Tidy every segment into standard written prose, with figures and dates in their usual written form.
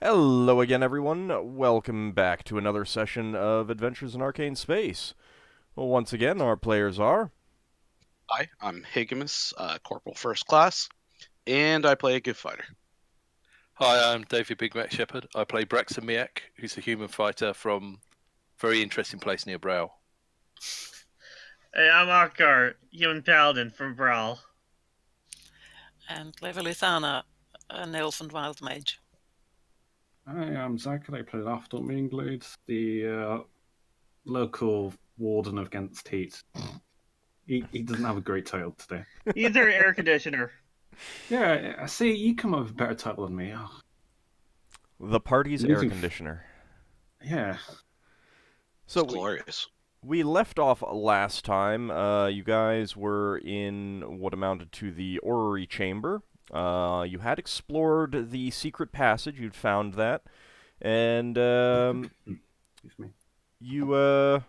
Hello again, everyone. Welcome back to another session of Adventures in Arcane Space. Well, once again, our players are... Hi, I'm Higgimus, Corporal First Class, and I play a Giff fighter. Hi, I'm David Big Mac Shepherd. I play Braxon, who's a human fighter from a very interesting place near Brow. Hey, I'm Ockar, human paladin from Brawl. And Levalithana, an elf and wild mage. Hi, I'm Zach, and I play Lafdul Meanglades, the local warden against heat. He doesn't have a great title today. He's our air conditioner. Yeah, I see, you come up with a better title than me. Oh, The party's air Using- conditioner. yeah. So It's glorious. we left off last time. You guys were in what amounted to the orrery chamber. You had explored the secret passage. You'd found that. And Excuse me. you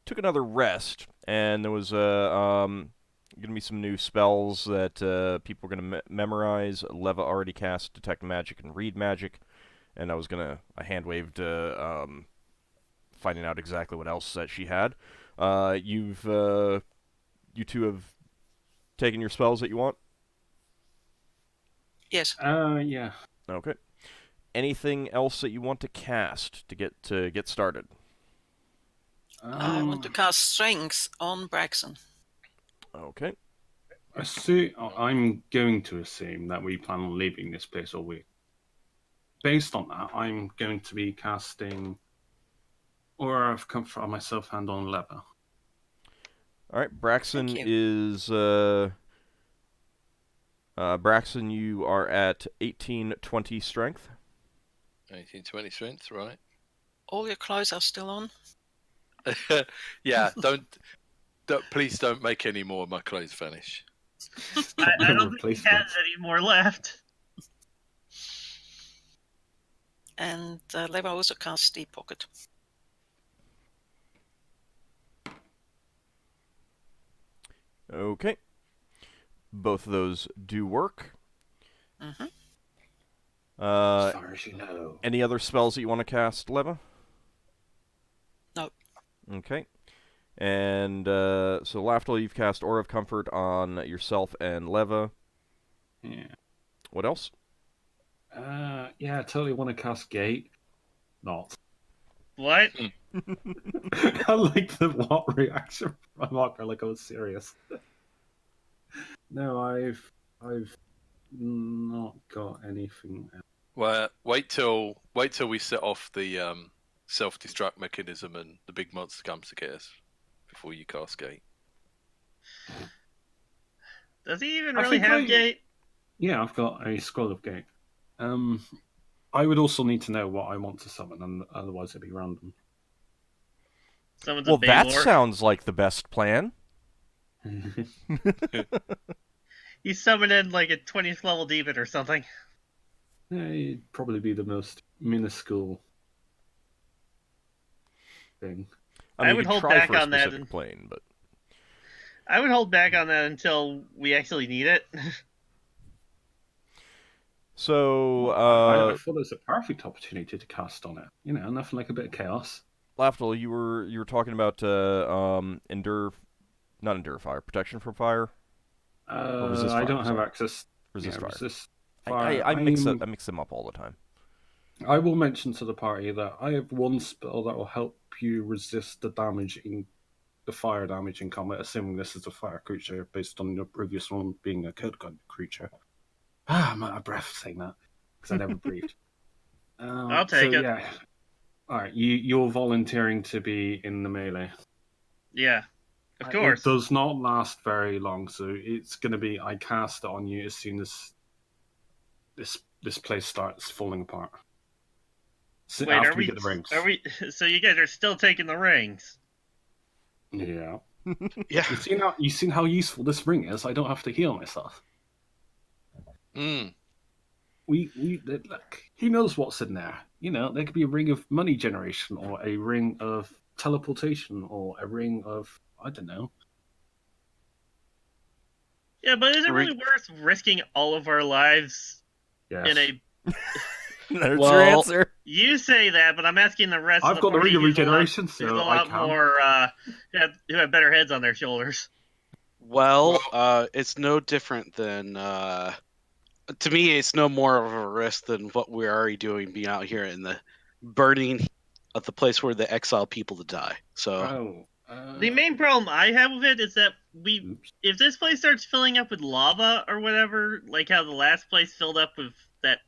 took another rest, and there was going to be some new spells that people were going to memorize. Leva already cast Detect Magic and Read Magic, and I hand-waved finding out exactly what else that she had. You two have taken your spells that you want? Yes. Yeah. Okay. Anything else that you want to cast to get started? I want to cast Strength on Braxon. Okay. I'm going to assume that we plan on leaving this place all week. Based on that, I'm going to be casting Aura of Comfort on myself and on Lever. All right. Braxon Thank is Braxon. You are at 1820 strength. 1820 strength, right? All your clothes are still on. Yeah, please don't make any more of my clothes vanish. I don't think he Replacement. has any more left. And Leva also casts Deep Pocket. Okay. Both of those do work. Mm-hmm. As far as you know. Any other spells that you want to cast, Leva? No. Okay. And so Lafdul, you've cast Aura of Comfort on yourself and Leva. Yeah. What else? Yeah, I totally want to cast Gate. Not. What? I like the what reaction from Ockar, like I was serious. No, I've not got anything else. Well, wait till we set off the self-destruct mechanism and the big monster comes to get us before you cast Gate. Does he even I really think have gate? Yeah, I've got a Scroll of Gate. I would also need to know what I want to summon, and otherwise it'd be random. Someone's Well, a that Baylor. sounds like the best plan. He's summoned in like a 20th level demon or something. It'd probably be the most minuscule thing. I mean, I would you could hold try back for a on that specific and- plane, but I would hold back on that until we actually need it. so I thought it was a perfect opportunity to cast on it. You know, nothing like a bit of chaos. Lafdul, you were talking about not endure fire, protection from fire, resist I fire, don't have sorry. access. Resist fire. Resist I fire. mix them up all the time. I will mention to the party that I have one spell that will help you resist the damage in the fire damage in combat, assuming this is a fire creature based on your previous one being a code gun creature. I'm out of breath saying that because I never breathed. I'll take it. Yeah. All right, you're volunteering to be in the melee. Yeah, of course. It does not last very long, so it's going to be I cast it on you as soon as this place starts falling apart. So Wait, after are we? get the rings. Are we? So you guys are still taking the rings? Yeah. Yeah. You seen how useful this ring is? I don't have to heal myself. Mm. Look, who knows what's in there? You know, there could be a ring of money generation, or a ring of teleportation, or a ring of I don't know. Yeah, but is it really worth risking all of our lives Yes. in a There's Well, your answer. You say that, but I'm asking the rest I've of the got the party ring of who's a lot- regeneration, who's a so I lot can. more who have better heads on their shoulders. Well, it's no different than. To me, it's no more of a risk than what we're already doing, being out here in the burning of the place where they exile people to die. So, The main problem I have with it is that Oops. if this place starts filling up with lava or whatever, like how the last place filled up with that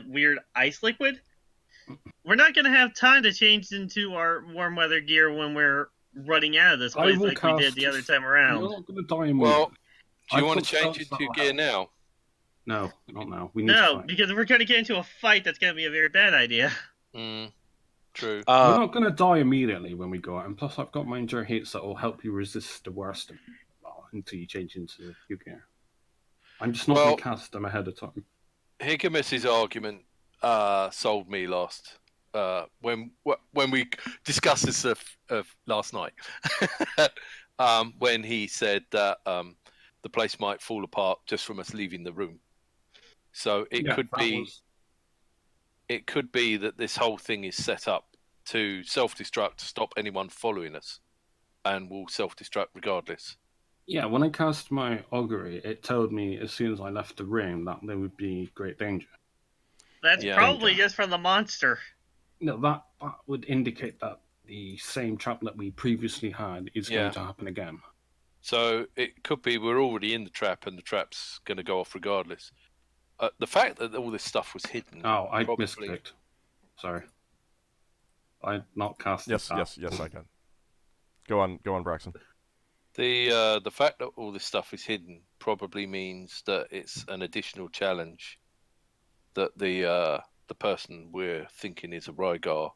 weird ice liquid, we're not going to have time to change into our warm weather gear when we're running out of this I place will like we did the cast- other time You're around. not going to die immediately. Well, do you I've want got to change spells into your that'll gear help. now? No, not now. We need to No, fight. because if we're going to get into a fight, that's going to be a very bad idea. True. We're not going to die immediately when we go out, and plus I've got my endure hits that will help you resist the worst of it, until you change into your gear. I'm just not going Well- to cast them ahead of time. Higgimus's argument sold me last when we discussed this of last night. When he said that the place might fall apart just from us leaving the room. So it could be that this whole thing is set up to self-destruct to stop anyone following us, and will self-destruct regardless. Yeah, when I cast my augury, it told me as soon as I left the room that there would be great danger. That's Yeah. probably just from the monster. No, that would indicate that the same trap that we previously had is Yeah. going to happen again. So it could be we're already in the trap, and the trap's going to go off regardless. The fact that all this stuff was hidden. Oh, I probably... misclicked. Sorry. I not cast Yes, I can. Go on, Braxon. The fact that all this stuff is hidden probably means that it's an additional challenge that the person we're thinking is a Rygar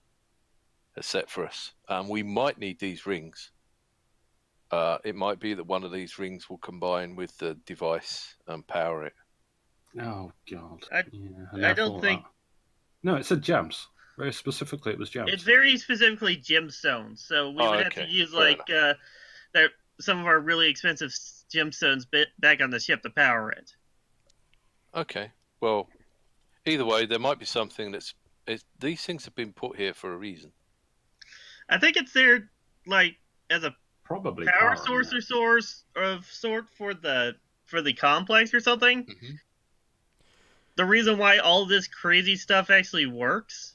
has set for us. We might need these rings. It might be that one of these rings will combine with the device and power it. Oh god. I never don't thought think- that. No, it said gems. Very specifically, it was gems. It's very specifically gemstones, so we would have to okay. use Fair some of our really expensive gemstones back on the ship to power it. Okay. Well, either way, there might be something these things have been put here for a reason. I think it's there, like, as a Probably power power, source yeah. or source of sort for the complex or something. Mm-hmm. The reason why all this crazy stuff actually works.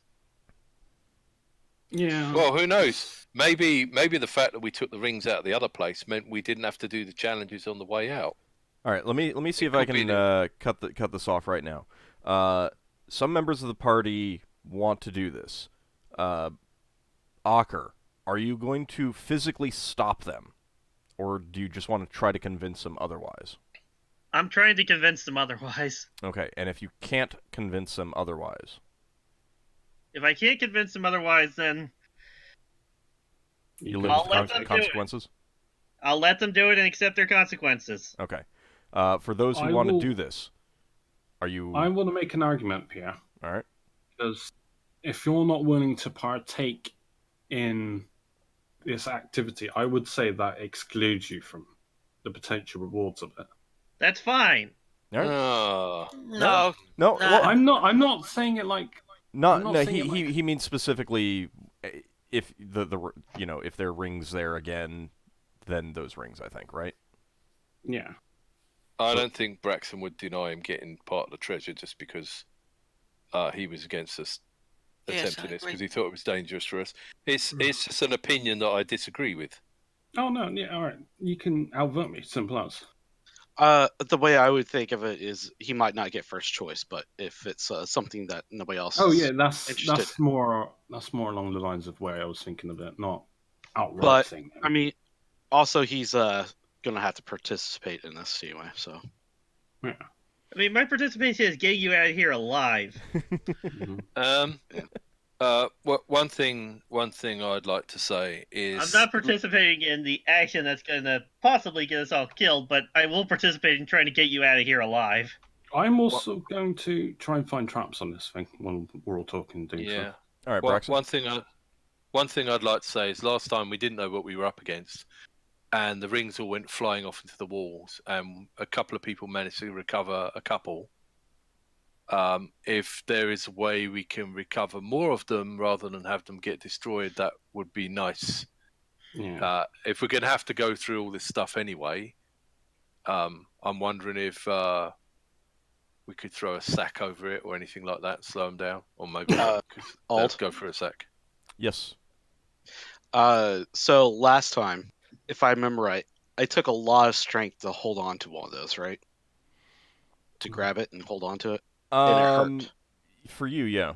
Yeah. Well, who knows? Maybe the fact that we took the rings out of the other place meant we didn't have to do the challenges on the way out. All right, let me see if I can cut this off right now. Some members of the party want to do this. Ockar, are you going to physically stop them, or do you just want to try to convince them otherwise? I'm trying to convince them otherwise. Okay, and if you can't convince them otherwise, If I can't convince them otherwise, then you live I'll with let them do it. consequences. I'll let them do it and accept their consequences. Okay. For those who want to do this, are you? I want to make an argument, Pierre. All right. Because if you're not willing to partake in this activity, I would say that excludes you from the potential rewards of it. That's fine. All right. No. No. Well, I'm not saying it like. not. I'm not No. saying it like- He means specifically if if there are rings there again, then those rings. I think, right? Yeah. I don't think Braxon would deny him getting part of the treasure just because he was against us Yes, attempting I this agree. because he thought it was dangerous for us. It's just an opinion that I disagree with. Oh no. Yeah. All right. You can outvote me. Simple as. The way I would think of it is he might not get first choice, but if it's something that nobody else. Oh is yeah. That's interested. more along the lines of where I was thinking of it, not outright But, thing. I mean, also he's gonna have to participate in this anyway. So Yeah. I mean, my participation is getting you out of here alive. Mhm. One thing I'd like to say is I'm not participating in the action that's going to possibly get us all killed, but I will participate in trying to get you out of here alive. I'm also going to try and find traps on this thing when we're all talking. Doing yeah. so. All right, One, Braxon. one thing I'd like to say is last time we didn't know what we were up against, and the rings all went flying off into the walls, and a couple of people managed to recover a couple. If there is a way we can recover more of them rather than have them get destroyed, that would be nice. Yeah. If we're going to have to go through all this stuff anyway, I'm wondering if we could throw a sack over it or anything like that, slow them down, or maybe Ald? go for a sack. Yes. So last time, if I remember right, I took a lot of strength to hold on to one of those, right? To grab it and hold on to it. And it hurt. For you, yeah.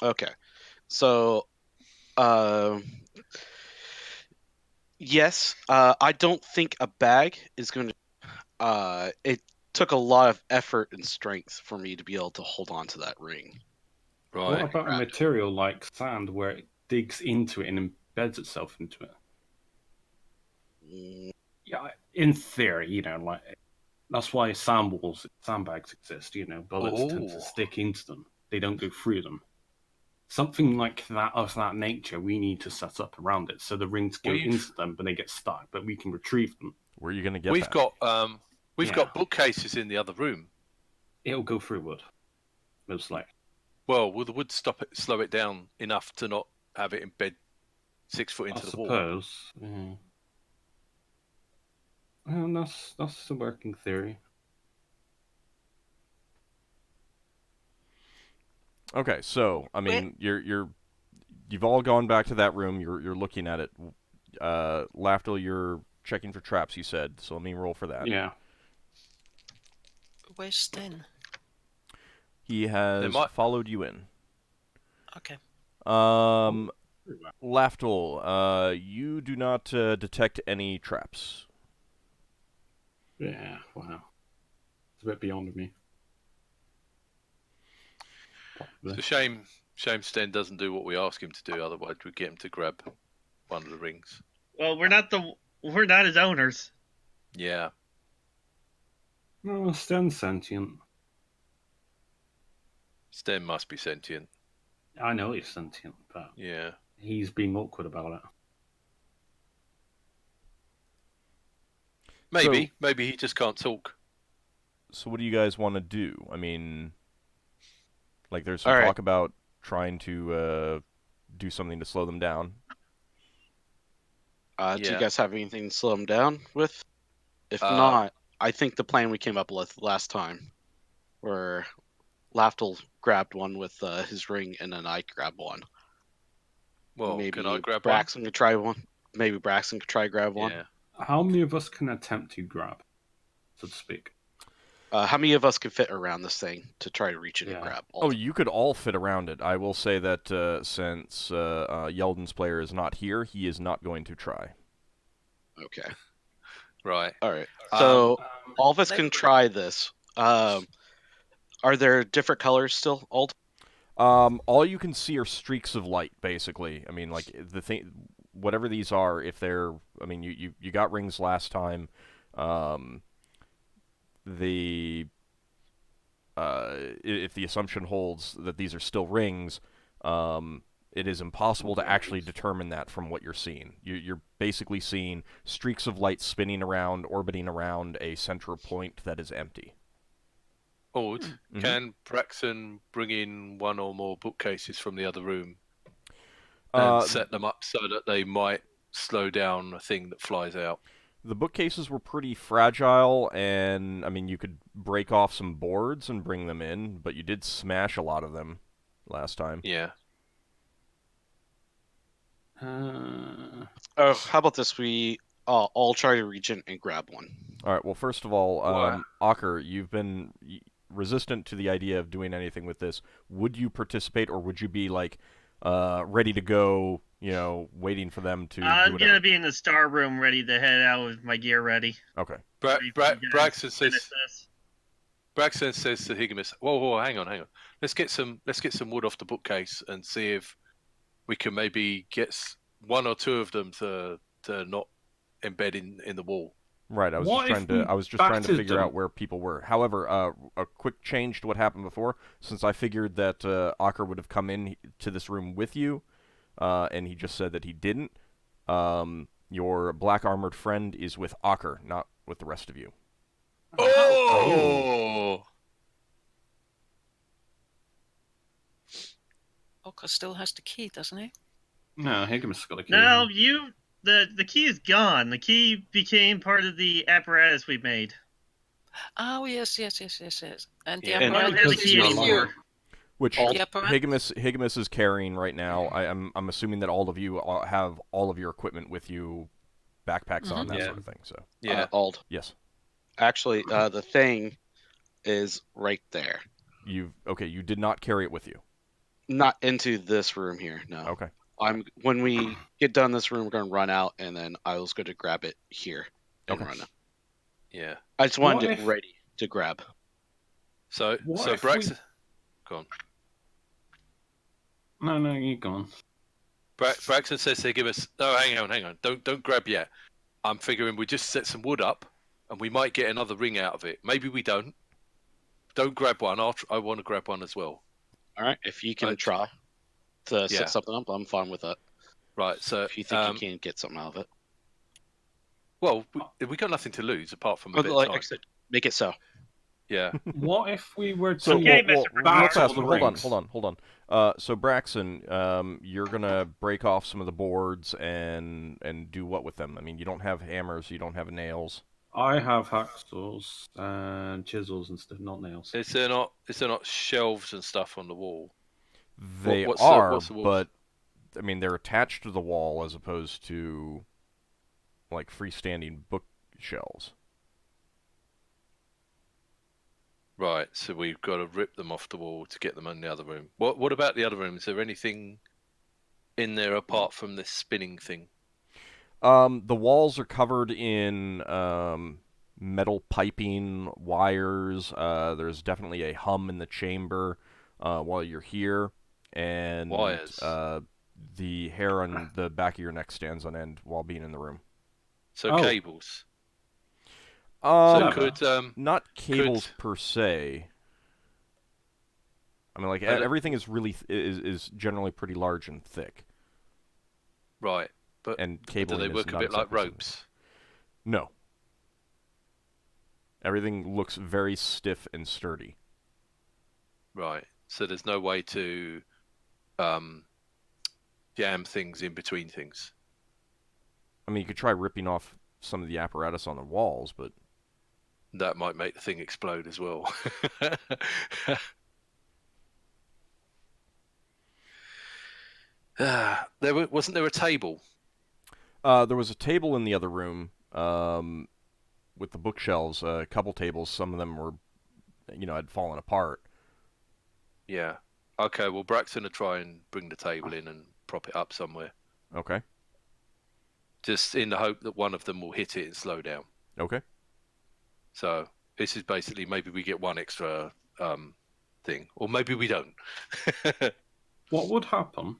Okay. So, yes, I don't think a bag is going to. It took a lot of effort and strength for me to be able to hold on to that ring. What Right. about a material like sand where it digs into it and embeds itself into it? Mm, Yeah, in theory, you know, like that's why sandbags exist. You know, bullets tend to stick into them; they don't go through them. Something like that of that nature, we need to set up around it so the rings go into them, but they get stuck. But we can retrieve them. Where are you going to get We've that? got Yeah. got bookcases in the other room. It'll go through wood, most likely. Well, will the wood slow it down enough to not have it embed 6 foot into the wall? I suppose. Yeah. And that's a working theory. Okay, so I mean, you've all gone back to that room. You're looking at it. Lafdul, you're checking for traps. You said so. Let me roll for that. Yeah. Where's Sten? He has followed you in. Okay. Lafdul, you do not detect any traps. Yeah. Wow. It's a bit beyond me. It's a shame Sten doesn't do what we ask him to do. Otherwise, we'd get him to grab one of the rings. Well, we're not his owners. Yeah. No, Sten's sentient. Sten must be sentient. I know he's sentient, but Yeah. he's being awkward about it. Maybe he just can't talk. So what do you guys want to do? I mean, like there's some All right. talk about trying to do something to slow them down. Do you guys have anything to slow them down with? If not, I think the plan we came up with last time, where Lafdul grabbed one with his ring, and then I grabbed one. Well, maybe can I grab Braxon could try one. Maybe Braxon could try grab one. Yeah. How many of us can attempt to grab, so to speak? How many of us can fit around this thing to try to reach it and grab? Oh, you could all fit around it. I will say that since Yeldan's player is not here, he is not going to try. Okay. Right. All right. So all of us can try this. Are there different colors still, Ald? All you can see are streaks of light, basically. I mean, like the thing, whatever these are. If they're, I mean, you got rings last time. If the assumption holds that these are still rings, it is impossible to actually determine that from what you're seeing. You're basically seeing streaks of light spinning around, orbiting around a central point that is empty. Old, can Braxon bring in one or more bookcases from the other room and set them up so that they might slow down a thing that flies out? The bookcases were pretty fragile, and I mean, you could break off some boards and bring them in, but you did smash a lot of them last time. Yeah. How about this? We all try to reach in and grab one. All right. Well, first of all, Ockar, you've been resistant to the idea of doing anything with this. Would you participate, or would you be like ready to go? You know, waiting for them to. I'm gonna be in the star room, ready to head out with my gear ready. Okay. Braxon says to Higgimus, "Whoa, hang on. Let's get some wood off the bookcase and see if we can maybe get one or two of them to not embed in the wall." Right. I was just trying to figure out where people were. However, a quick change to what happened before, since I figured that Ockar would have come in to this room with you. And he just said that he didn't. Your black armored friend is with Ockar, not with the rest of you. Oh! Ockar still has the key, doesn't he? No, Higgimus has got a key. No, the key is gone. The key became part of the apparatus we made. Oh, yes. And the Yeah. I don't apparatus have the because key you're anymore. alive. Which The apparatus. Higgimus is carrying right now. I'm assuming that all of you have all of your equipment with you, backpacks on, that Yeah. sort of thing. So Yeah. Ald. yes, Actually, the thing is right there. you did not carry it with you. Not into this room here. No. Okay. When we get done this room, we're gonna run out, and then I was going to grab it here and Okay. run out. Yeah. I just wanted What it if- ready to grab. So What if Braxon. Go on. No, you're gone. Braxton says they give us. No, hang on. Don't grab yet. I'm figuring we just set some wood up, and we might get another ring out of it. Maybe we don't. Don't grab one. I want to grab one as well. All right, if you can Right. try to Yeah. set something up, I'm fine with that. Right. So If you think you can get something out of it, well, we got nothing to lose apart from a bit like of I time. said, make it so. Yeah. What if we were to So Okay, well, Mr. real Bernard. fast, the hold on. So Braxon, you're gonna break off some of the boards and do what with them? I mean, you don't have hammers, you don't have nails. I have hacksaws and chisels and stuff, not nails. Is there not shelves and stuff on the wall? They what's are, the walls? but I mean, they're attached to the wall as opposed to like freestanding bookshelves. Right. So we've got to rip them off the wall to get them in the other room. What about the other room? Is there anything in there apart from this spinning thing? The walls are covered in metal piping, wires. There's definitely a hum in the chamber while you're here, and Wires. The hair on the back of your neck stands on end while being in the room. So Oh. cables. Um, So not cables per se. I mean, like everything is really is generally pretty large and thick, right. But and do cabling they is work a not bit like exactly something. ropes? No. Everything looks very stiff and sturdy. Right. So there's no way to jam things in between things. I mean, you could try ripping off some of the apparatus on the walls, but That might make the thing explode as well. Wasn't there a table? there was a table in the other room with the bookshelves, a couple tables. Some of them were, had fallen apart. Yeah. Okay, well, Braxton will try and bring the table in and prop it up somewhere. Okay. Just in the hope that one of them will hit it and slow down. Okay. So this is basically maybe we get one extra thing, or maybe we don't. What would happen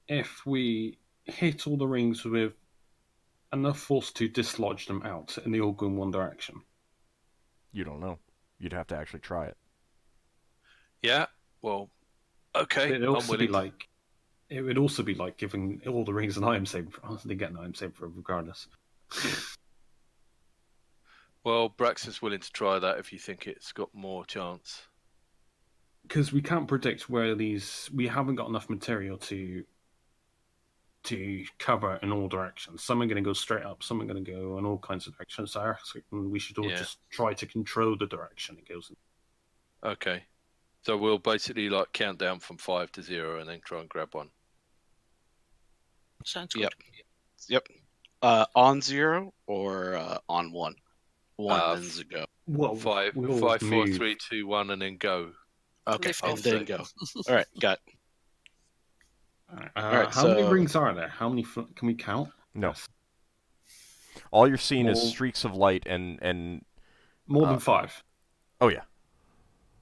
if we hit all the rings with enough force to dislodge them out and they all go in one direction? You don't know. You'd have to actually try it. Yeah. Well, okay. It'd I'm also be willing. like, it would also be like giving all the rings an item save. Honestly, get an item save for regardless. Well, Braxton's willing to try that if you think it's got more chance. Because we can't predict where these. We haven't got enough material to cover in all directions. Some are going to go straight up. Some are going to go in all kinds of directions. So I reckon we should all Yeah. just try to control the direction it goes in. Okay. So we'll basically like count down from 5 to 0 and then try and grab one. Sounds good. Yep. Yep. On 0 or on 1? 1 then go. Well, Five, we all 5, 4, move. 3, 2, 1, and then go. Okay, Lift and off. then go. All right, got it. Alright, how many so- rings are there? How many can we count? No. All you're seeing is Well- streaks of light and More than 5. oh yeah.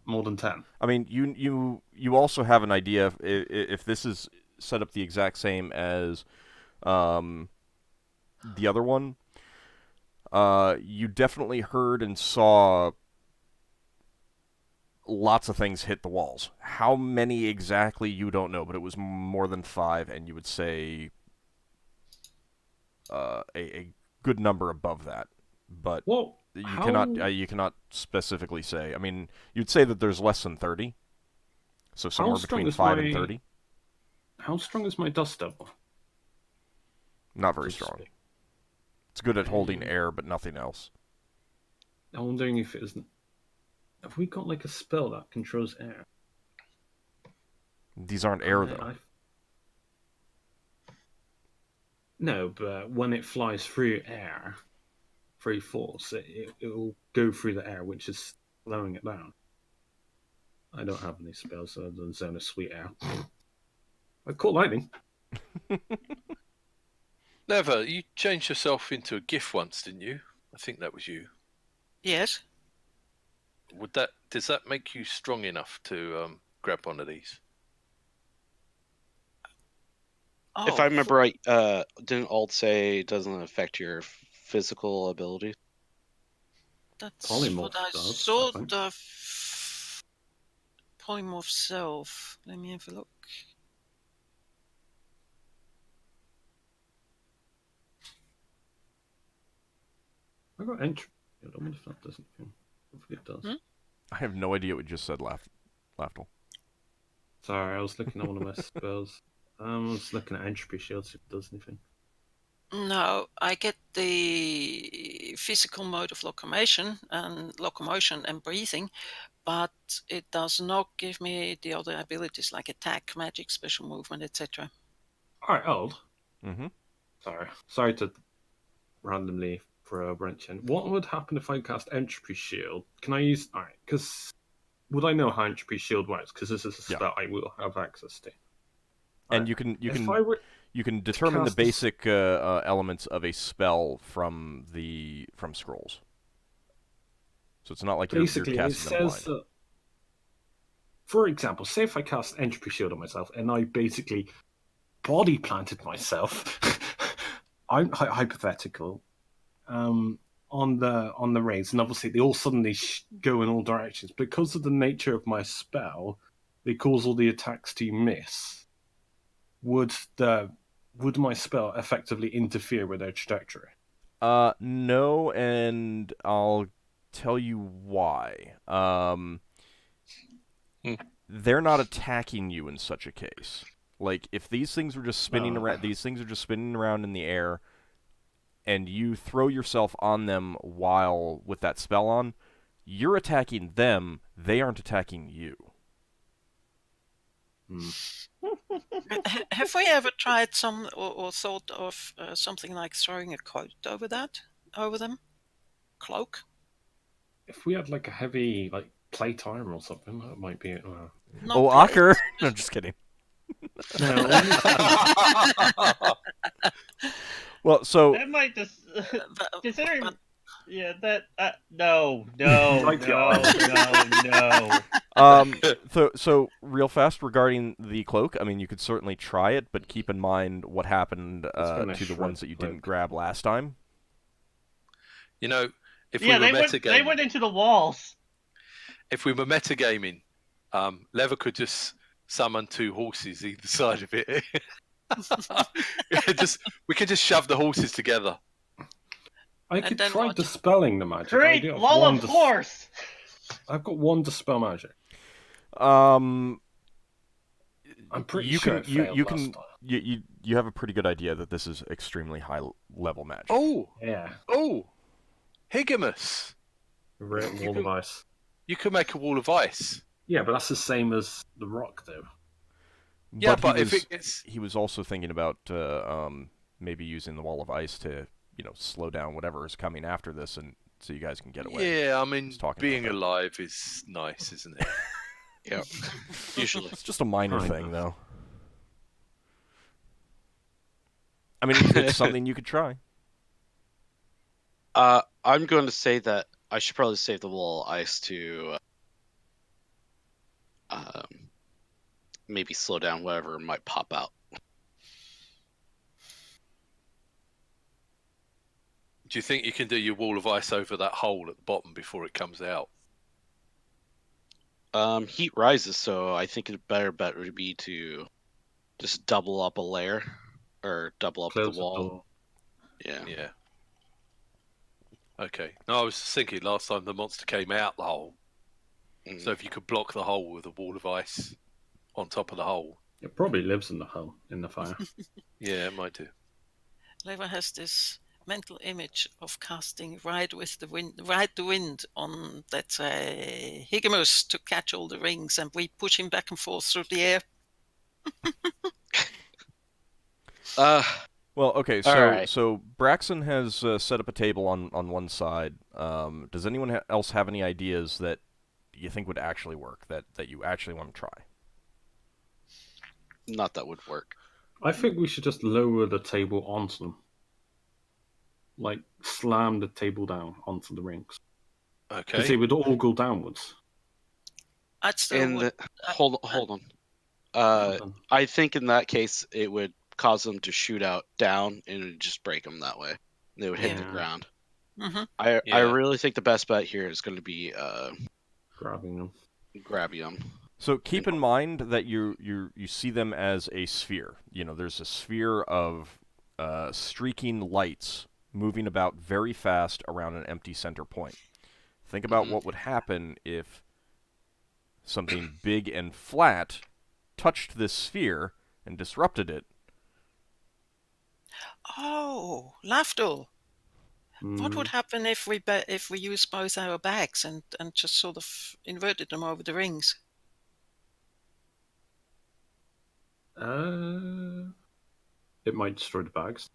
More than 10. I mean, you also have an idea if this is set up the exact same as the other one. You definitely heard and saw lots of things hit the walls. How many exactly, you don't know, but it was more than 5, and you would say a good number above that. But Well, you cannot specifically say. I mean, you'd say that there's less than 30. So somewhere strong between is 5 and my- 30. How strong is my dust devil? Not very Just- strong. It's good at holding air, but nothing else. I'm wondering if it isn't. Have we got like a spell that controls air? These aren't air, though. No, but when it flies through air, free force, it will go through the air, which is slowing it down. I don't have any spells other than Zone of Sweet Air. I caught lightning. Never. You changed yourself into a Giff once, didn't you? I think that was you. Yes. Does that make you strong enough to grab one of these? Oh, If I remember right, didn't Ald say it doesn't affect your physical ability? that's Polymorph what I does, I sort think. of. Polymorph self. Let me have a look. I got entry. I wonder if that does anything. Hopefully it does. Hmm? I have no idea what you just said, Lafdul. Sorry, I was looking at one of my spells. I was looking at entropy shield, see if it does anything. No, I get the physical mode of locomotion and breathing, but it does not give me the other abilities like attack, magic, special movement, etc. Alright, old. Mm-hmm. Sorry to randomly throw a wrench in. What would happen if I cast entropy shield? Can I use... Alright, because... Would I know how entropy shield works? Because this is a spell I will have access to. And Alright, you if can I were... you can determine the cast this- basic elements of a spell from scrolls. So it's not like Basically, you're it casting them says blind. that... For example, say if I cast entropy shield on myself, and I basically body planted myself... I'm hypothetical. On the raids, and obviously they all suddenly go in all directions. Because of the nature of my spell, they cause all the attacks to miss. Would my spell effectively interfere with their trajectory? No, and I'll tell you why. They're not attacking you in such a case. Like, if these things were just spinning around, these things are just spinning around in the air, and you throw yourself on them while with that spell on, you're attacking them. They aren't attacking you. Have we ever tried or thought of something like throwing a coat over them? Cloak? If we had like a heavy plate armor or something, that might be it. Not Oh, plate. Ockar! No, just kidding. No, Well, so That might just considering. but- Yeah, that no, no, My no, God. no. So real fast regarding the cloak. I mean, you could certainly try it, but keep in mind what happened gonna to the shred ones that you cloak. didn't grab last time. You know, if Yeah, we they were went. They went into the walls. if we were metagaming, Lever could just summon two horses either side of it. We could just shove the horses together. I And could then try what? dispelling the magic. I Great do have wall one of force. I've got one dispel magic. Um, I'm pretty you sure can it you failed you last can time. you have a pretty good idea that this is extremely high level magic. Oh, Yeah, Higgimus! written You wall of can- ice. You can make a wall of ice. Yeah, but that's the same as the rock, though. Yeah, but he if was, it gets he was also thinking about maybe using the wall of ice to slow down whatever is coming after this, and so you guys can get away. yeah, I mean, He's talking being about that. alive is nice, isn't it? Yeah, usually. It's just a minor Kind thing, of. though. I mean, it's something you could try. I'm going to say that I should probably save the wall of ice to maybe slow down whatever might pop out. Do you think you can do your wall of ice over that hole at the bottom before it comes out? Heat rises, so I think it better would be to just double up a layer or double up Close the wall. door. Yeah. Yeah. Okay. No, I was thinking last time the monster came out the hole. Mm. So if you could block the hole with a wall of ice. on top of the hole. It probably lives in the hole, in the fire. Yeah, it might do. Leva has this mental image of casting ride the wind on, let's say, Higgimus to catch all the rings, and we push him back and forth through the air. Well, okay, All right. so Braxon has set up a table on one side. Does anyone else have any ideas that you think would actually work, that you actually want to try? Not that would work. I think we should just lower the table onto them. Like, slam the table down onto the rings. Because Okay. they would all go downwards. I'd still Hold on. I think in that case it would cause them to shoot out down, and it would just break them that way. They would hit the Yeah. ground. Mm-hmm. I Yeah. really think the best bet here is going to be Grabbing them. grabbing them. So keep in mind that you see them as a sphere. There's a sphere of streaking lights moving about very fast around an empty center point. Think about what would happen if something big and flat touched this sphere and disrupted it. Oh, Lafdul. What would happen if we use both our bags and just sort of inverted them over the rings? It might destroy the bags.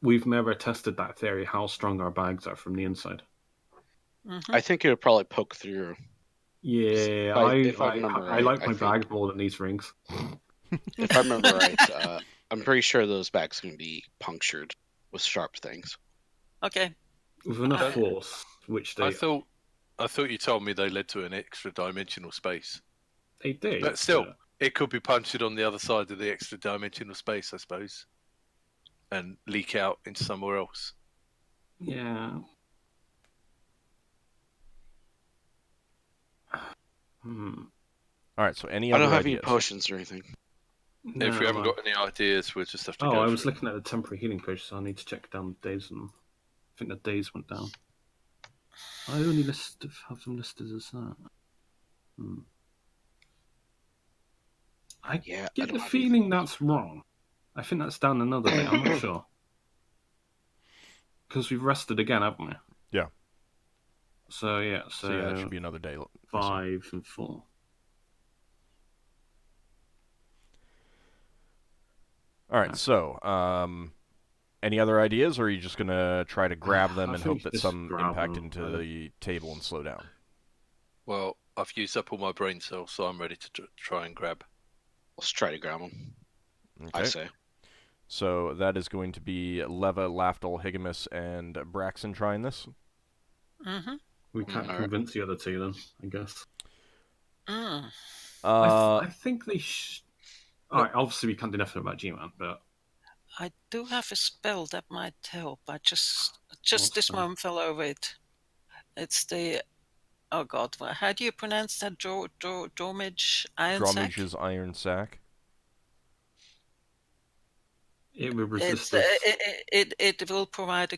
We've never tested that theory, how strong our bags are from the inside. Mm-hmm. I think it would probably poke through. Yeah, If I remember I right, like I my think- bag more than these rings. If I remember right, I'm pretty sure those bags can be punctured with sharp things. Okay. With enough force, which they I thought you told me they led to an extra dimensional space. they did. But still, it could be punctured on the other side of the extra dimensional space, I suppose, and leak out into somewhere else. Yeah. All right, so any I other don't have ideas? any potions or anything. If we haven't got any ideas, we'll just have to go. I was for it. looking at the temporary healing potions, so I need to check down the days. And I think the days went down. I only have them listed as that. I Yeah, I get don't the have feeling that's wrong. I think that's down another day. I'm not sure. Because we've rested again, haven't we? Yeah. So yeah, So yeah, that should be another day. 5 and 4. All right, so any other ideas, or are you just gonna try to grab them I and think hope that just some grab impact them. into the table and slow down? Well, I've used up all my brain cells, so I'm ready to try and grab. Let's try to grab them. Okay. I say. So that is going to be Leva, Lafdul, Higgimus, and Braxon trying this. Mm-hmm. We can't Alright. convince the other two then, I guess. Uh, I think they Alright, obviously we can't do nothing about G-Man, but I do have a spell that might help. I just What this spell? moment fell over it. It's the oh god, how do you pronounce that? Dormage Iron Sack? Drawmage's Iron Sack. it would resist It will provide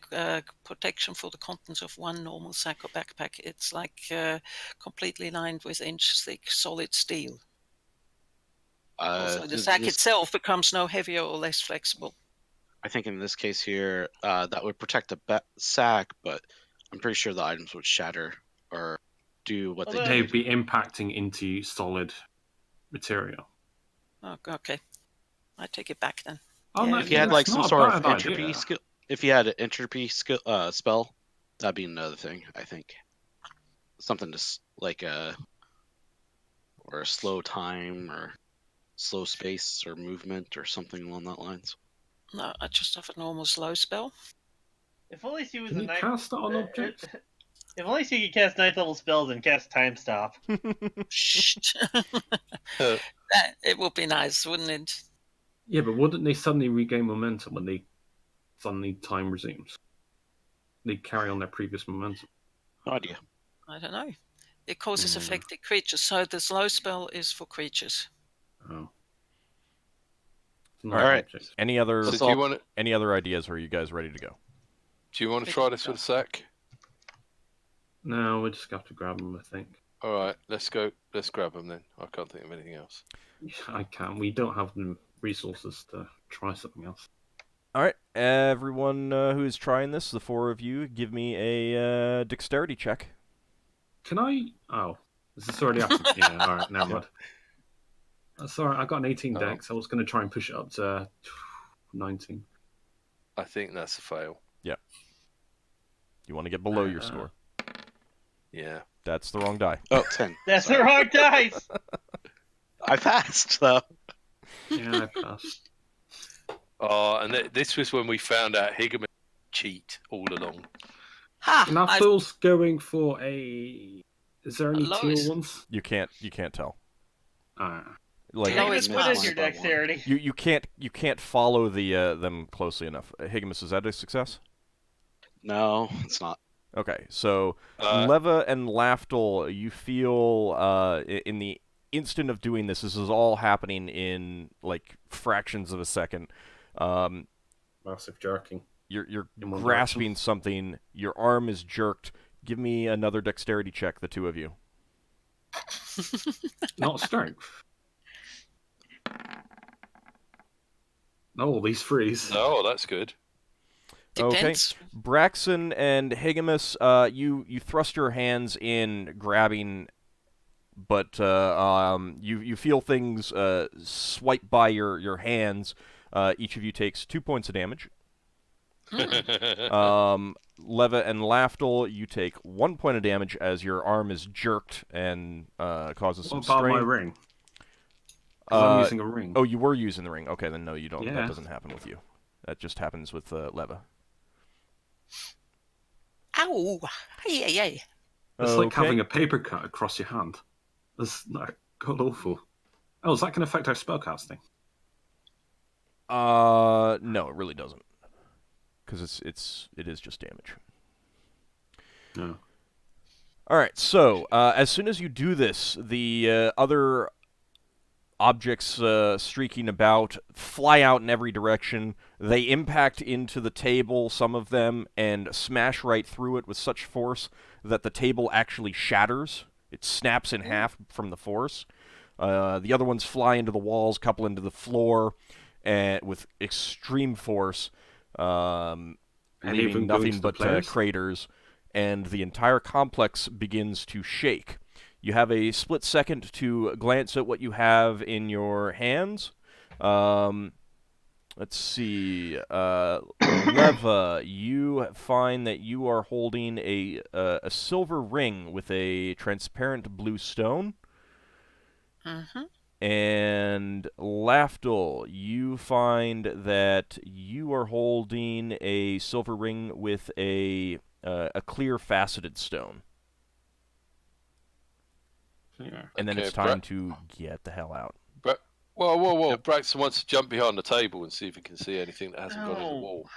protection for the contents of one normal sack or backpack. It's like completely lined with inch-thick solid steel. Also, the sack itself becomes no heavier or less flexible. I think in this case here, that would protect the sack, but I'm pretty sure the items would shatter or do what they Although- do. They'd be impacting into solid material. Oh, okay. I take it back then. Oh, Yeah, no, If you had that's like some not a sort of bad entropy idea. skill, if you had an entropy skill spell, that'd be another thing. I think something just like a slow time or slow space or movement or something along that lines. No, I just have a normal slow spell. If only she was Can a you ninth. cast that on objects? If only she could cast 9th level spells and cast Time Stop. Shh. It would be nice, wouldn't it? Yeah, but wouldn't they suddenly regain momentum when they suddenly time resumes? They carry on their previous momentum. No idea. I don't know. It causes affected creatures, so the slow spell is for creatures. Oh. All right. Objects. Any other So do you want to any other ideas, or are you guys ready to go? try this with a sack? No, we just have to grab them, I think. All right, let's go. Let's grab them then. I can't think of anything else. I can. We don't have the resources to try something else. All right, everyone who is trying this, the 4 of you, give me a dexterity check. Can I? Oh, is this already happened? Yeah. All right. Never mind. That's all right. I got an 18 dex. I was going to try and push it up to 19. I think that's a fail. You want to get below your score. Yeah. That's the wrong die. Oh, 10. That's Sorry. the wrong dice. I passed, though. Yeah, I passed. Oh, and this was when we found out Higgimus cheat all along. Ha! Now I- Phil's going for a. Is there any Lois. teal ones? You can't tell. Ah. Like No, Higgimus, it's what is not. your dexterity? you can't follow them closely enough. Higgimus, is that a success? No, it's not. Okay, so Uh, Leva and Lafdul, you feel in the instant of doing this is all happening in like fractions of a second. Massive jerking. You're In one grasping something. Your arm is jerked. Give me another dexterity check, the 2 of you. Not strength. No, these threes. oh, that's good. Depends. Okay, Braxon and Higgimus, you thrust your hands in, grabbing, but you feel things swipe by your hands. Each of you takes 2 points of damage. Leva and Lafdul, you take 1 point of damage as your arm is jerked and causes some What about strain. my ring? 'Cause I'm Uh, using a ring. Oh, you were using the ring. Okay, then no, you don't. That Yeah. doesn't happen with you. That just happens with Leva. Ow! Hey, hey, hey. It's like Okay. having a paper cut across your hand. That's not god awful. Oh, that can affect our spellcasting. No, it really doesn't, because it is just damage. No. All right, so as soon as you do this, the other objects streaking about fly out in every direction. They impact into the table, some of them, and smash right through it with such force that the table actually shatters. It snaps in half from the force. The other ones fly into the walls, couple into the floor, and with extreme force, Any of leaving them going nothing to the but players? craters, and the entire complex begins to shake. You have a split second to glance at what you have in your hands. Let's see. Leva, you find that you are holding a silver ring with a transparent blue stone. Mm-hmm. And Lafdul, you find that you are holding a silver ring with a clear faceted stone. Yeah. And then Okay, it's time to get the hell out. Whoa. Braxton wants to jump behind the table and see if he can see anything that hasn't gone in the No. wall.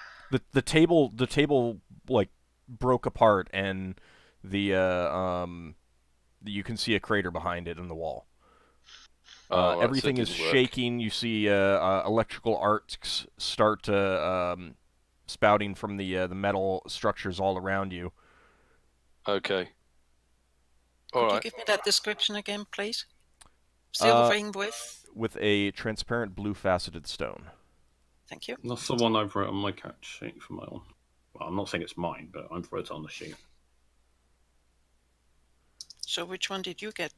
The table like broke apart, and you can see a crater behind it in the wall. Oh, right, so it Everything is didn't work. shaking. You see electrical arcs start spouting from the metal structures all around you. Okay. Could All you right. give me that description again, please? Silver ring With a transparent blue faceted stone. Thank you. That's the one I've wrote on my catch sheet for my own. Well, I'm not saying it's mine, but I've wrote it on the sheet. So which one did you get?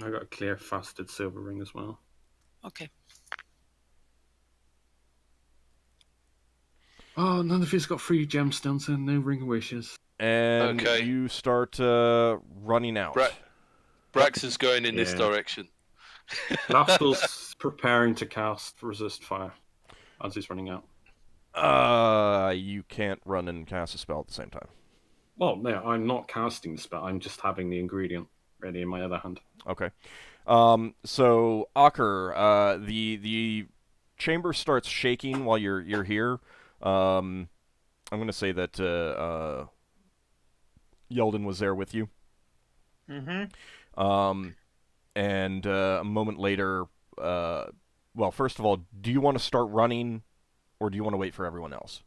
I got a clear faceted silver ring as well. Okay. Oh, none of you's got 3 gemstones and no ring of wishes. And Okay. you start running out. Braxton's going in this Yeah. direction. Lafdul's preparing to cast resist fire as he's running out. You can't run and cast a spell at the same time. Well, no, I'm not casting the spell. I'm just having the ingredient ready in my other hand. Okay. So Ockar, the chamber starts shaking while you're here. I'm gonna say that Yeldan was there with you. Mm-hmm. And a moment later, well, first of all, do you want to start running, or do you want to wait for everyone else?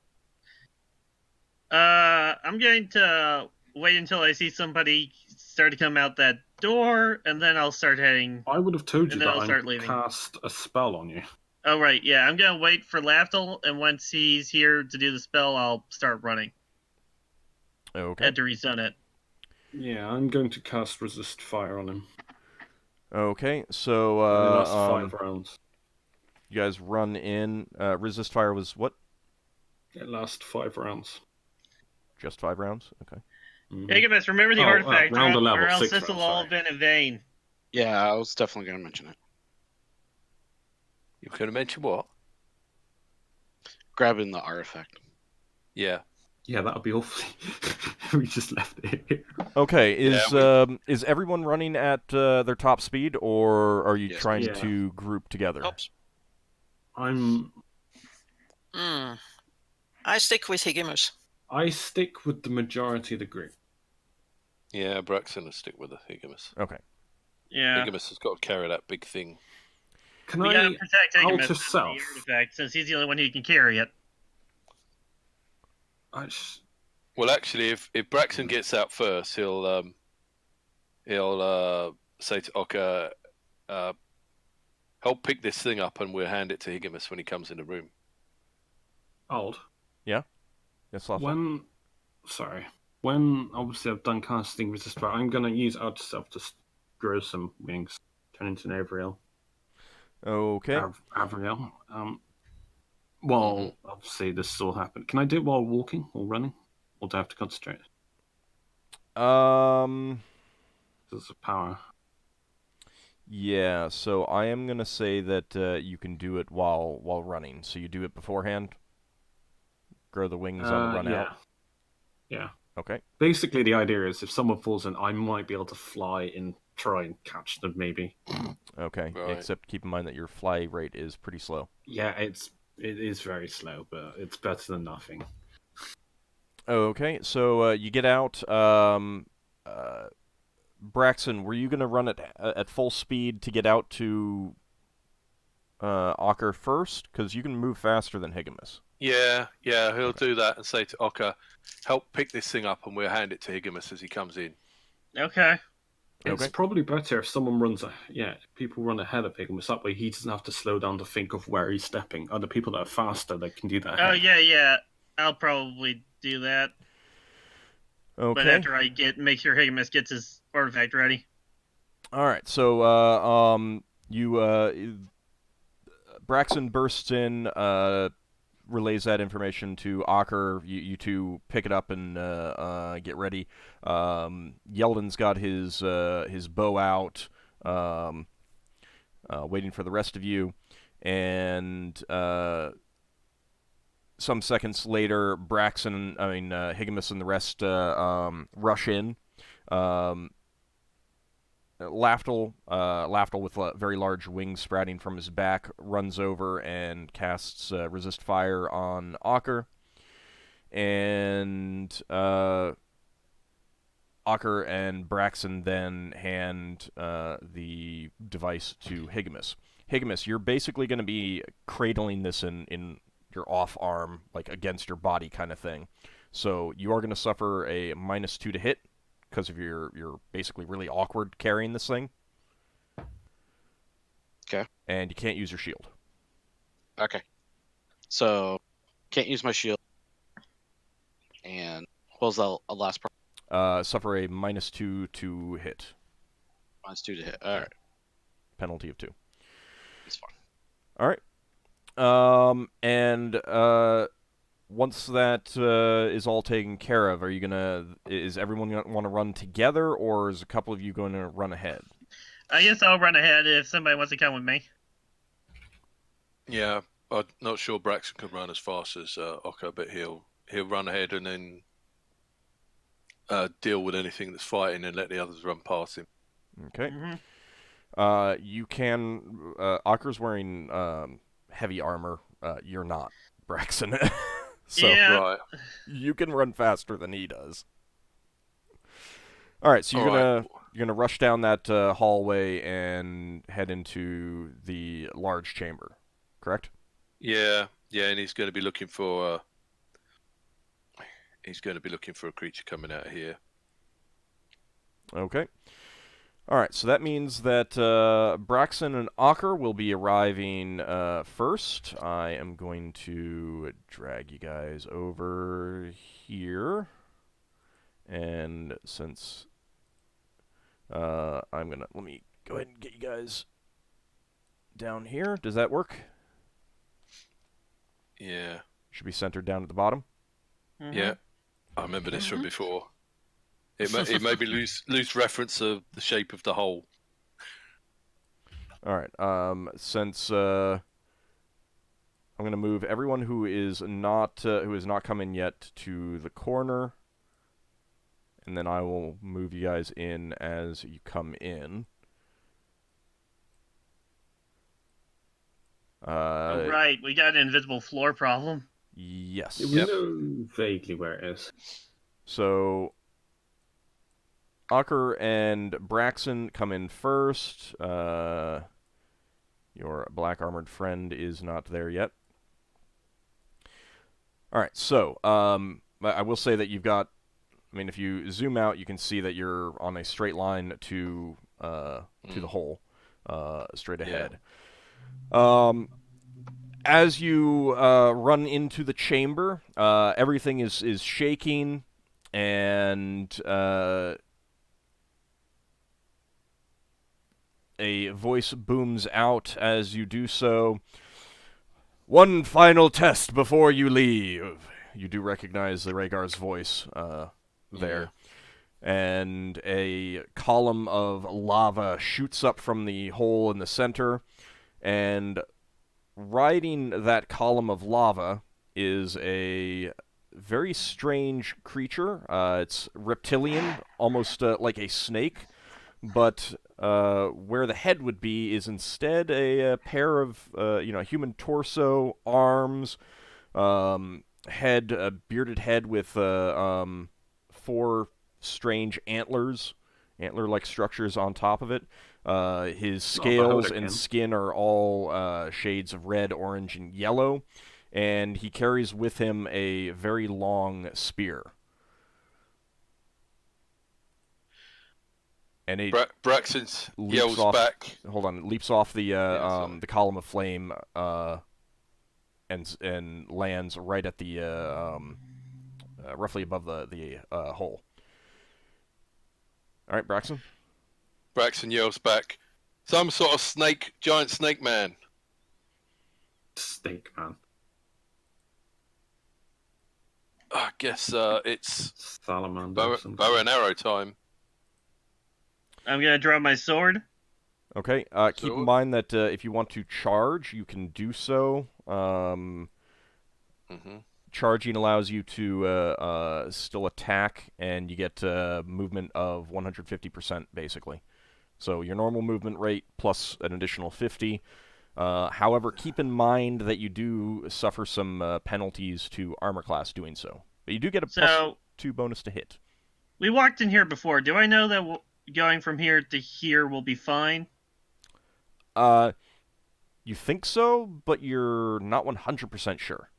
I'm going to wait until I see somebody start to come out that door, and then I'll start heading. I would have told you And then that I'll I start leaving. cast a spell on you. Oh, right, yeah. I'm going to wait for Lafdul, and once he's here to do the spell, I'll start running. Okay. Had to rezone it. Yeah, I'm going to cast Resist Fire on him. Okay, so And it lasts 5 rounds. you guys run in. Resist fire was what? It lasts 5 rounds. Just 5 rounds? Okay. Mhm. Higgimus, remember the Oh, artifact, round or 11, else 6 this will rounds, all sorry. have been in vain. Yeah, I was definitely going to mention it. You could have mentioned what? Grabbing the artifact. Yeah. Yeah, that would be awfully. We just left it here. Okay, Yeah, is everyone running at their top speed, or are you Yes. trying Yeah. to group together? Oops. I stick with Higgimus. stick with the majority of the group. Yeah, Braxon will stick with the Higgimus. Okay. Yeah. Higgimus has got to carry that big thing. Can We I gotta protect Higgimus alter from self? the artifact, since he's the only one who can carry it. Well, actually, if Braxon gets out first, he'll say to Ockar, help pick this thing up, and we'll hand it to Higgimus when he comes in the room. Old. Yes, Lafdul. When obviously I've done casting Resist Fire, I'm going to use Alter Self to grow some wings, turn into an Avriel. Okay. Avriel. Well, obviously this will happen. Can I do it while walking or running? Or do I have to concentrate? There's a power. Yeah, so I am going to say that you can do it while running. So you do it beforehand? Grow the wings on the run yeah. out? Yeah. Okay. Basically, the idea is if someone falls in, I might be able to fly and try and catch them, maybe. Okay, Right. except keep in mind that your fly rate is pretty slow. Yeah, it is very slow, but it's better than nothing. Okay, so you get out. Braxon, were you going to run at full speed to get out to Ockar first? Because you can move faster than Higgimus. Yeah, he'll do that and say to Ockar, help pick this thing up, and we'll hand it to Higgimus as he comes in. Okay. It's Okay. probably better if someone runs. People run ahead of Higgimus. That way, he doesn't have to slow down to think of where he's stepping. Other people that are faster, they can do that. Oh, ahead. yeah. I'll probably do that. Okay. But after I make sure Higgimus gets his artifact ready. All right, so Braxon bursts in, relays that information to Ockar. You two pick it up and get ready. Yeldan's got his bow out, waiting for the rest of you, and some seconds later, Higgimus and the rest rush in. Lafdul with very large wings sprouting from his back, runs over and casts Resist Fire on Ockar. And Ockar and Braxon then hand the device to Higgimus. Higgimus, you're basically going to be cradling this in your off arm, like against your body kind of thing. So you are going to suffer a -2 to hit, because of you're basically really awkward carrying this thing. Okay. And you can't use your shield. Okay. So, can't use my shield. And what was the last part? Suffer a -2 to hit. -2 to hit. All right. Penalty of 2. It's fine. All right. And once that is all taken care of, is everyone going to want to run together, or is a couple of you going to run ahead? I guess I'll run ahead if somebody wants to come with me. Yeah, I'm not sure Braxon can run as fast as Ockar, but he'll run ahead and then deal with anything that's fighting and let the others run past him. Okay. Mm-hmm. You can. Ockar's wearing heavy armor. You're not, Braxon. So Yeah. Right. you can run faster than he does. All right, so you're gonna rush down that hallway and head into the large chamber, correct? Yeah, and he's going to be looking for a creature coming out of here. Okay. All right, so that means that Braxon and Ockar will be arriving first. I am going to drag you guys over here. And since I'm going to... Let me go ahead and get you guys down here. Does that work? Yeah. Should be centered down at the bottom. Mhm. Yeah. I remember this from before. It may be loose reference of the shape of the hole. All right. Since I'm going to move everyone who is not come in yet to the corner, and then I will move you guys in as you come in. Oh, right, we got an invisible floor problem. Yes. We know vaguely where it is. So Ockar and Braxon come in first. Your black armored friend is not there yet. All right, so I will say that you've got. I mean, if you zoom out, you can see that you're on a straight line to the hole, straight ahead. As you run into the chamber, everything is shaking, and a voice booms out as you do so. One final test before you leave. You do recognize the Rhaegar's voice there. And a column of lava shoots up from the hole in the center, and riding that column of lava is a very strange creature. It's reptilian, almost like a snake, but where the head would be is instead a pair of human torso, arms, head, a bearded head with 4 strange antler-like structures on top of it. His scales and skin are all shades of red, orange, and yellow, and he carries with him a very long spear. And it Braxton yells off, back. Hold on, it leaps off the column of flame and lands right at the roughly above the hole. All right, Braxton. Braxton yells back. Some sort of giant snake man. Snake man. I guess it's salamander. Bow and arrow time. I'm gonna draw my sword. Okay. Keep in mind that if you want to charge, you can do so. Charging allows you to still attack, and you get movement of 150%, basically. So your normal movement rate plus an additional 50. However, keep in mind that you do suffer some penalties to armor class doing so. But you do get a +2 bonus to hit. We walked in here before. Do I know that going from here to here will be fine? You think so, but you're not 100% sure.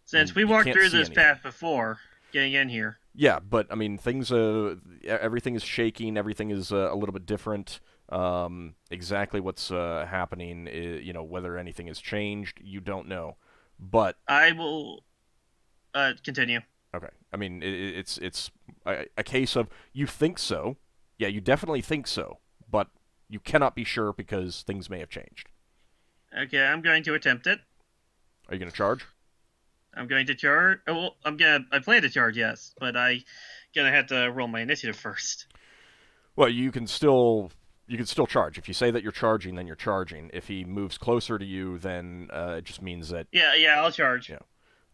Since we walked through this path before, getting in here. Yeah, but I mean, everything is shaking. Everything is a little bit different. Exactly what's happening, whether anything has changed, you don't know. But I will continue. Okay. I mean, it's a case of you think so. Yeah, you definitely think so, but you cannot be sure because things may have changed. Okay, I'm going to attempt it. Are you going to charge? I'm going to charge. Oh, well, I plan to charge, yes, but I'm gonna have to roll my initiative first. Well, you can still charge. If you say that you're charging, then you're charging. If he moves closer to you, then it just means that. Yeah, I'll charge. Yeah,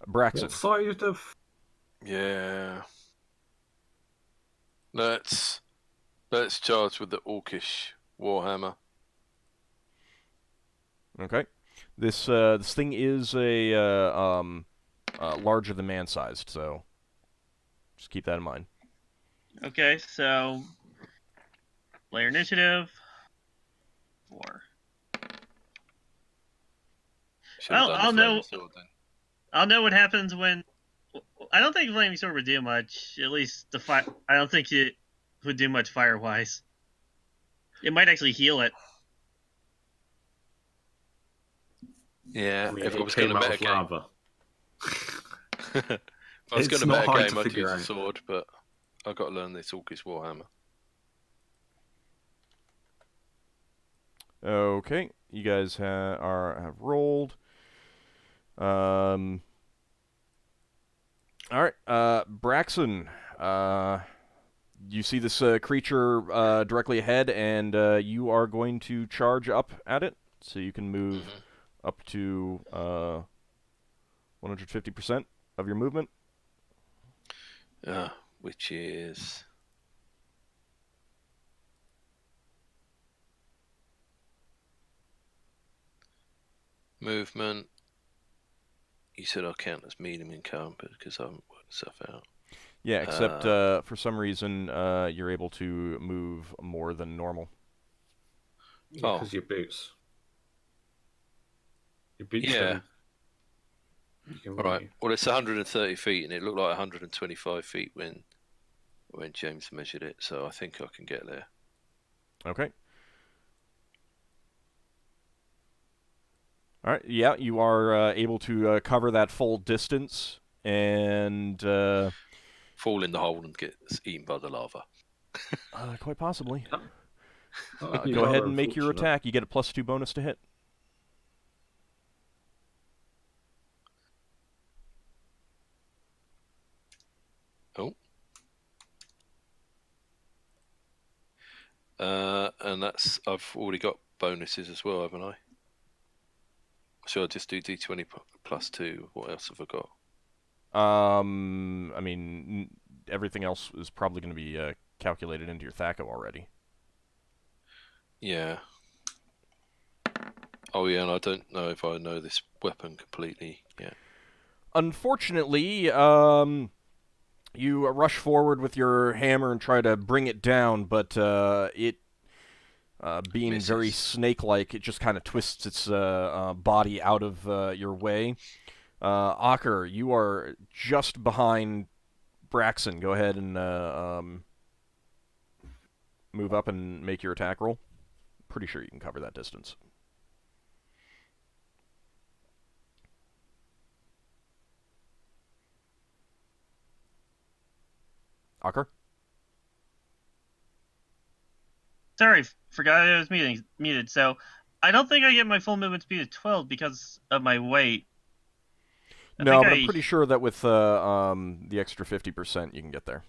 Braxton. What side of? Yeah. Let's charge with the orcish warhammer. Okay. This thing is a larger than man-sized, so just keep that in mind. Okay, so player initiative 4. Well, I'll know. I'll know what happens when. I don't think flaming sword would do much. At least I don't think would do much fire-wise. It might actually heal it. Yeah, I mean, if I it was going came to out of metagame, lava. if I was It's going to not hard metagame, to I'd figure use a out. sword, but I've got to learn this Orcish Warhammer. Okay, you guys have rolled. All right, Braxon. You see this creature directly ahead, and you are going to charge up at it. So you can move up to 150% of your movement. Which is... movement. You said I count as medium in combat because I haven't worked stuff out. Yeah, except for some reason you're able to move more than normal. Because your boots. Your boots. Yeah. You can All right. really- Well, it's 130 feet, and it looked like 125 feet when James measured it. So I think I can get there. Okay. All right. Yeah, you are able to cover that full distance and Fall in the hole and get eaten by the lava. quite possibly. Oh, you Go ahead are and make your unfortunate. attack. You get a +2 bonus to hit. Oh. And that's... I've already got bonuses as well, haven't I? So I'll just do D20 +2. What else have I got? I mean, everything else is probably going to be calculated into your THACO already. Yeah. Oh yeah, and I don't know if I know this weapon completely yet. Unfortunately, you rush forward with your hammer and try to bring it down, but it, being Misses. very snake-like, it just kind of twists its body out of your way. Ockar, you are just behind Braxon. Go ahead and move up and make your attack roll. Pretty sure you can cover that distance. Ockar? Sorry, forgot I was muted. So I don't think I get my full movement speed at 12 because of my weight. No, but I'm pretty sure that with the extra 50% you can get there.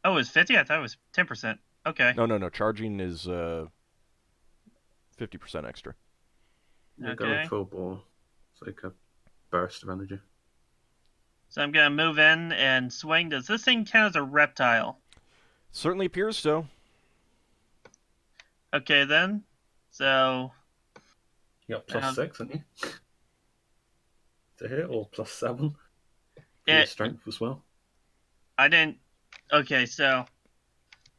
Oh, it was 50? I thought it was 10%. Okay. No. Charging is 50% extra. You're Okay. going full ball. It's like a burst of energy. So I'm going to move in and swing. Does this thing count as a reptile? Certainly appears so. Okay, then. So... You got +6, haven't you? To hit, or +7? For your strength as well. I didn't... Okay, so...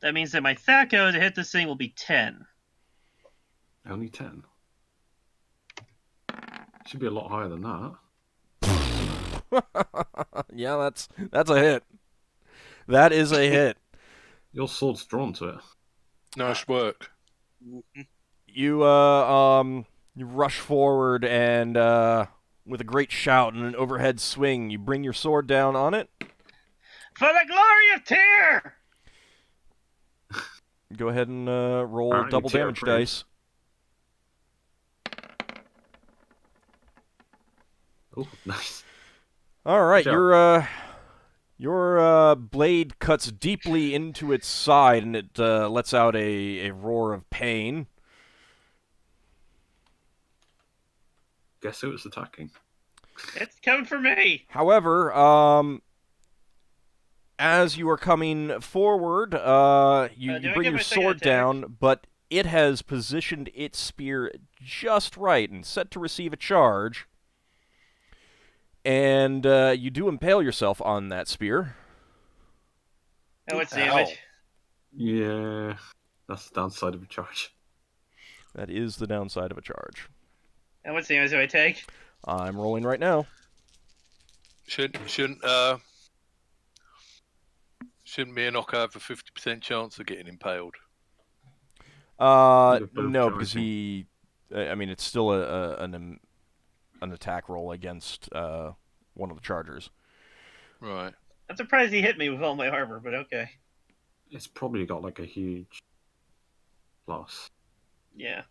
That means that my THACO to hit this thing will be 10. Only 10. Should be a lot higher than that. Yeah, that's a hit. That is a hit. Your sword's drawn to it. Nice work. You you rush forward and with a great shout and an overhead swing, you bring your sword down on it. For the glory of Tyr! Go ahead and roll Alright, double Tyr damage praise. dice. Oh, nice. All right, Good job. your blade cuts deeply into its side, and it lets out a roar of pain. Guess who was attacking? It's coming for me! However, as you are coming forward, do I you get bring my your second sword attack? down, but it has positioned its spear just right and set to receive a charge. And you do impale yourself on that spear. And what's Ow. damage? Yeah, that's the downside of a charge. That is the downside of a charge. And what's damage do I take? I'm rolling right now. Shouldn't Shouldn't me and Ockar have a 50% chance of getting impaled? You're both No, because charging. he. I mean, it's still an attack roll against one of the chargers. Right. I'm surprised he hit me with all my armor, but okay. It's probably got like a huge plus. Yeah.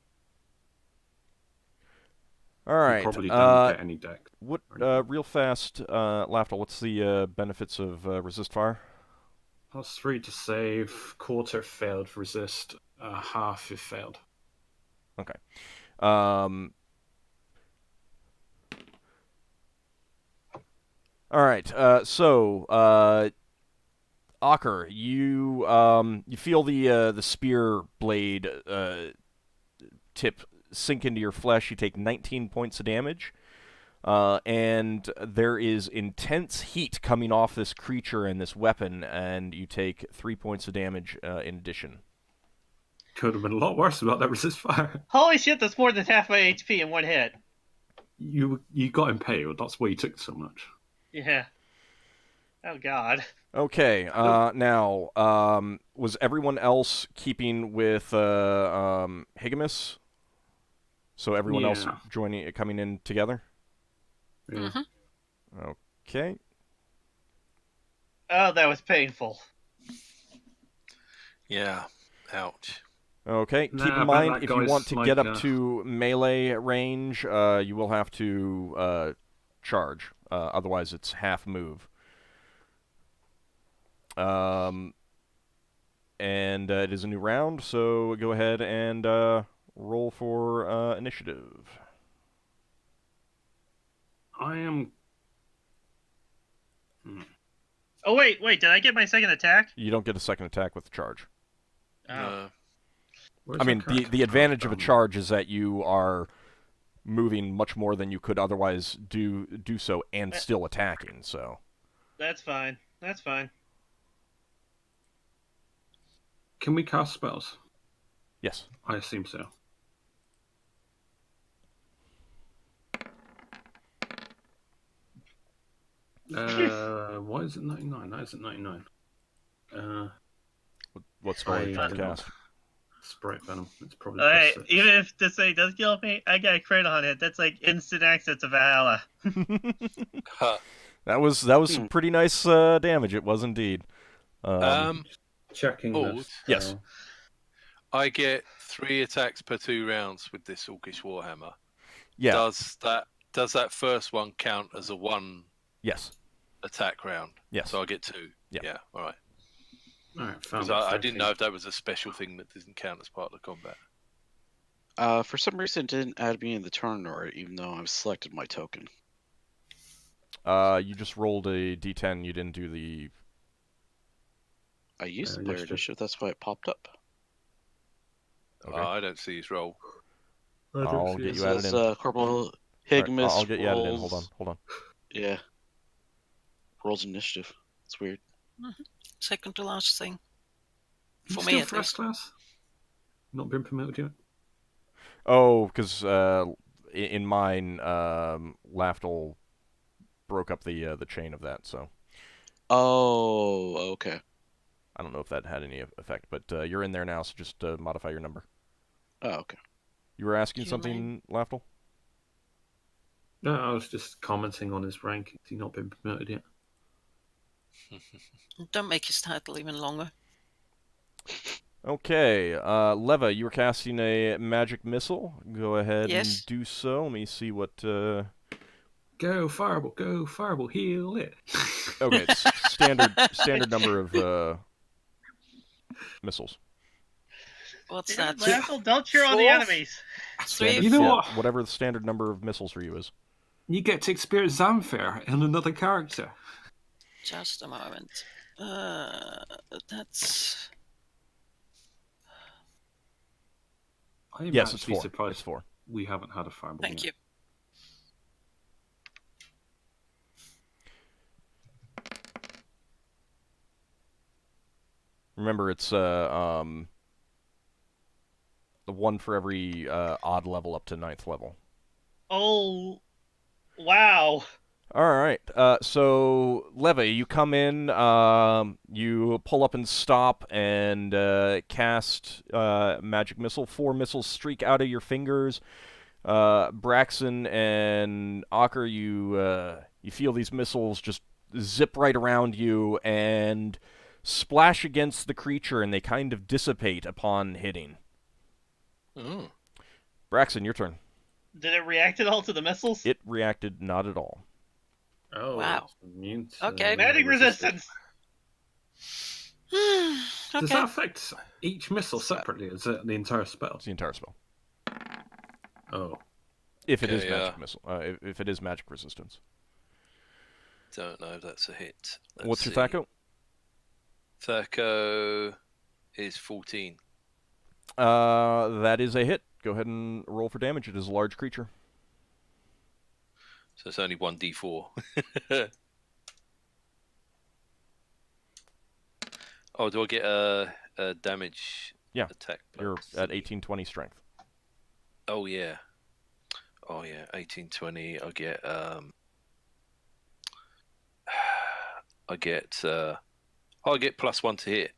All You right. probably don't get any deck. What? or anything. Real fast, Lafdul, what's the benefits of resist fire? +3 to save, quarter failed, resist, half if failed. Okay. All right. Ockar, you feel the spear blade tip sink into your flesh. You take 19 points of damage, and there is intense heat coming off this creature and this weapon, and you take 3 points of damage in addition. Could have been a lot worse without that resist fire. Holy shit, that's more than half my HP in one hit. You got impaled. That's why you took so much. Yeah. Oh god. Okay. Now, was everyone else keeping with Higgimus? So everyone else Yeah. coming in together? Yeah. Mm-hmm. Okay. Oh, that was painful. Yeah. Ouch. Okay. Nah, Keep I in bet mind, that if you guy's want to like, get up to melee range, you will have to charge. Otherwise, it's half move. And it is a new round, so go ahead and roll for initiative. I am. Oh wait, did I get my second attack? You don't get a second attack with the charge. Oh. No. Where's I mean, that character the advantage of a from? charge is that you are moving much more than you could otherwise do so and still attacking, so. That's fine. That's fine. Can we cast spells? Yes. I assume so. Why is it 99? That isn't 99. What spell are you trying to don't know. cast? Sprite Venom. It's probably Alright, +6. even if this thing does kill me, I got a crit on it. That's like instant access to Valhalla. Huh. That was some pretty nice damage. It was indeed. Checking Old? this. Yes. I get 3 attacks per 2 rounds with this Orcish Warhammer. Yeah. Does that first one count as a 1 Yes. attack round? Yes. So I get 2. Yeah. All right. Alright, Because found I it. didn't know if that was a special thing that doesn't count as part of the combat. For some reason, it didn't add me in the turn order, even though I've selected my token. You just rolled a d10. You didn't do the. I used the player initiative. initiative, that's why it popped up. Okay. I don't see his roll. I'll get It you added says in. Corporal All Higgimus right, I'll get you added in. rolls- Hold on. Yeah. Rolls initiative. It's weird. Second to last thing. You For still me, at first least. class? Not been promoted yet? Oh, because in mine, Lafdul broke up the chain of that, so Oh, okay. I don't know if that had any effect. But you're in there now, so just modify your number. Oh, okay. You were asking Human. something, Lafdul? No, I was just commenting on his rank. Has he not been promoted yet? Don't make his title even longer. Okay, Leva, you were casting a magic missile. Go ahead Yes. and do so. Let me see what. Go fireball, heal it. Okay, it's standard number of missiles. What's Damn, that? Lafdul, don't cheer on the Four? enemies. Standard, You know yeah, what? whatever the standard number of missiles for you is. You get to experience Zamfir and another character. Just a moment. That's... I'm Yes, it's actually 4. surprised It's 4. we haven't had a fireball Thank yet. you. Remember, it's the 1 for every odd level up to 9th level. Oh, wow. All right. So Leva, you come in. You pull up and stop, and cast magic missile. 4 missiles streak out of your fingers. Braxon and Ockar, you feel these missiles just zip right around you and splash against the creature, and they kind of dissipate upon hitting. Mm. Braxon, your turn. Did it react at all to the missiles? It reacted not at all. Oh, Wow. immune to Okay. Magic resistance. okay. Does that affect each missile separately? Is it the entire spell? It's the entire spell. Oh. If it is Okay, magic missile. If it is magic resistance. Don't know if that's a hit. What's your Thaco? Thaco is 14. That is a hit. Go ahead and roll for damage. It is a large creature. So it's only 1d4. Oh, do I get a damage attack? You're bonus? at 1820 strength. Oh, yeah. 1820. I get I get +1 to hit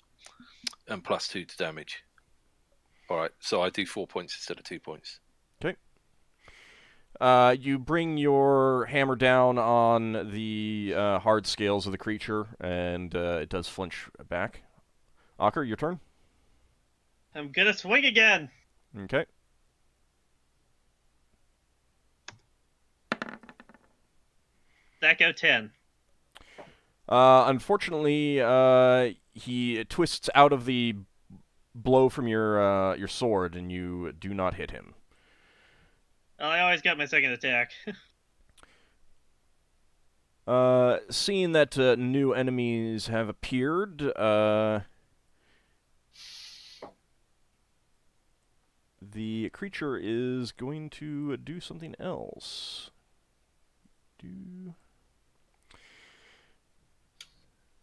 and +2 to damage. All right, so I do 4 points instead of 2 points. Okay. You bring your hammer down on the hard scales of the creature, and it does flinch back. Ockar, your turn. I'm gonna swing again. Okay. That go 10. Unfortunately, he twists out of the blow from your sword, and you do not hit him. Well, I always got my second attack. Seeing that new enemies have appeared, the creature is going to do something else.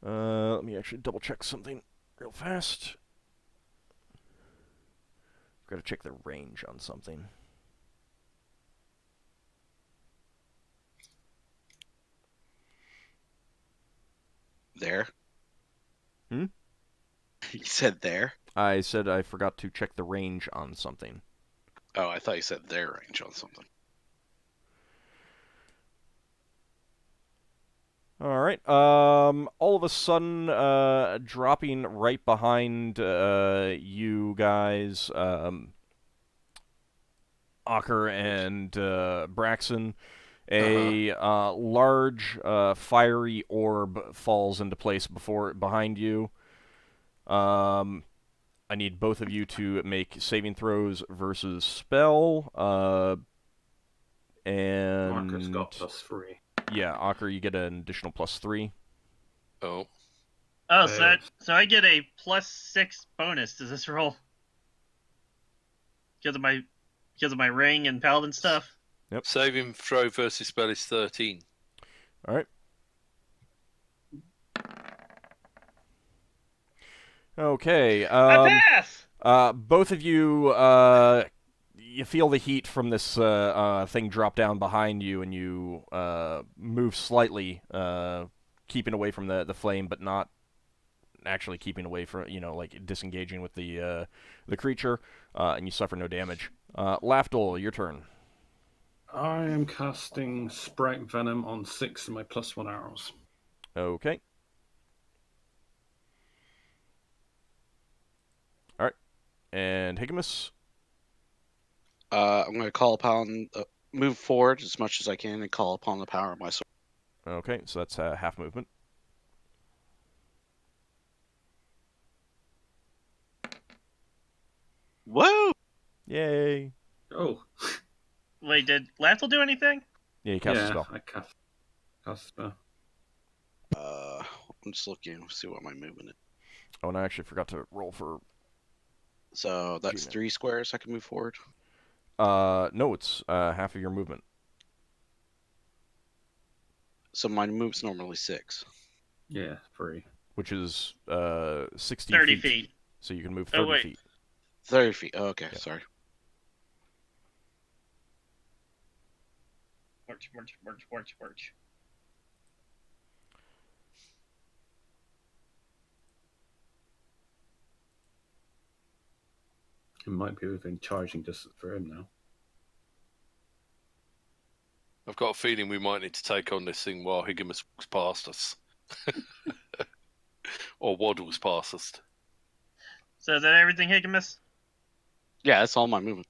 Let me actually double check something real fast. Got to check the range on something. There. Hmm? You said there? I said I forgot to check the range on something. Oh, I thought you said their range on something. All right. All of a sudden, dropping right behind you guys, Ockar and Braxon, a large fiery orb falls into place behind you. I need both of you to make saving throws versus spell. And Marker's got +3. yeah, Ockar, you get an additional +3. Oh, Oh, so I get a +6 bonus to this roll because of my ring and paladin stuff. Yep. saving throw versus spell is 13. All right. Okay. I pass. Both of you, you feel the heat from this thing drop down behind you, and you move slightly, keeping away from the flame, but not actually keeping away from, like disengaging with the creature, and you suffer no damage. Lafdul, your turn. I am casting Sprite Venom on 6 of my +1 arrows. Okay. All right. And Higgimus. I'm going to call upon, move forward as much as I can and call upon the power of my sword. Okay, so that's half movement. Whoa! Yay. Oh. Wait, did Lafdul do anything? Yeah, you cast a spell. I cast a spell. I'm just looking to see what my movement is. Oh, and I actually forgot to roll for... So that's Gee, 3 squares I can move forward. No, it's half of your movement. So my move's normally 6. Yeah, 3. Which is 60 30 feet. So you can move Oh, 30 wait. feet. 30 feet. Oh, okay, Yeah. sorry. March. It might be within charging distance for him now. I've got a feeling we might need to take on this thing while Higgimus walks past us. Or waddles past us. So is that everything, Higgimus? Yeah, that's all my movement.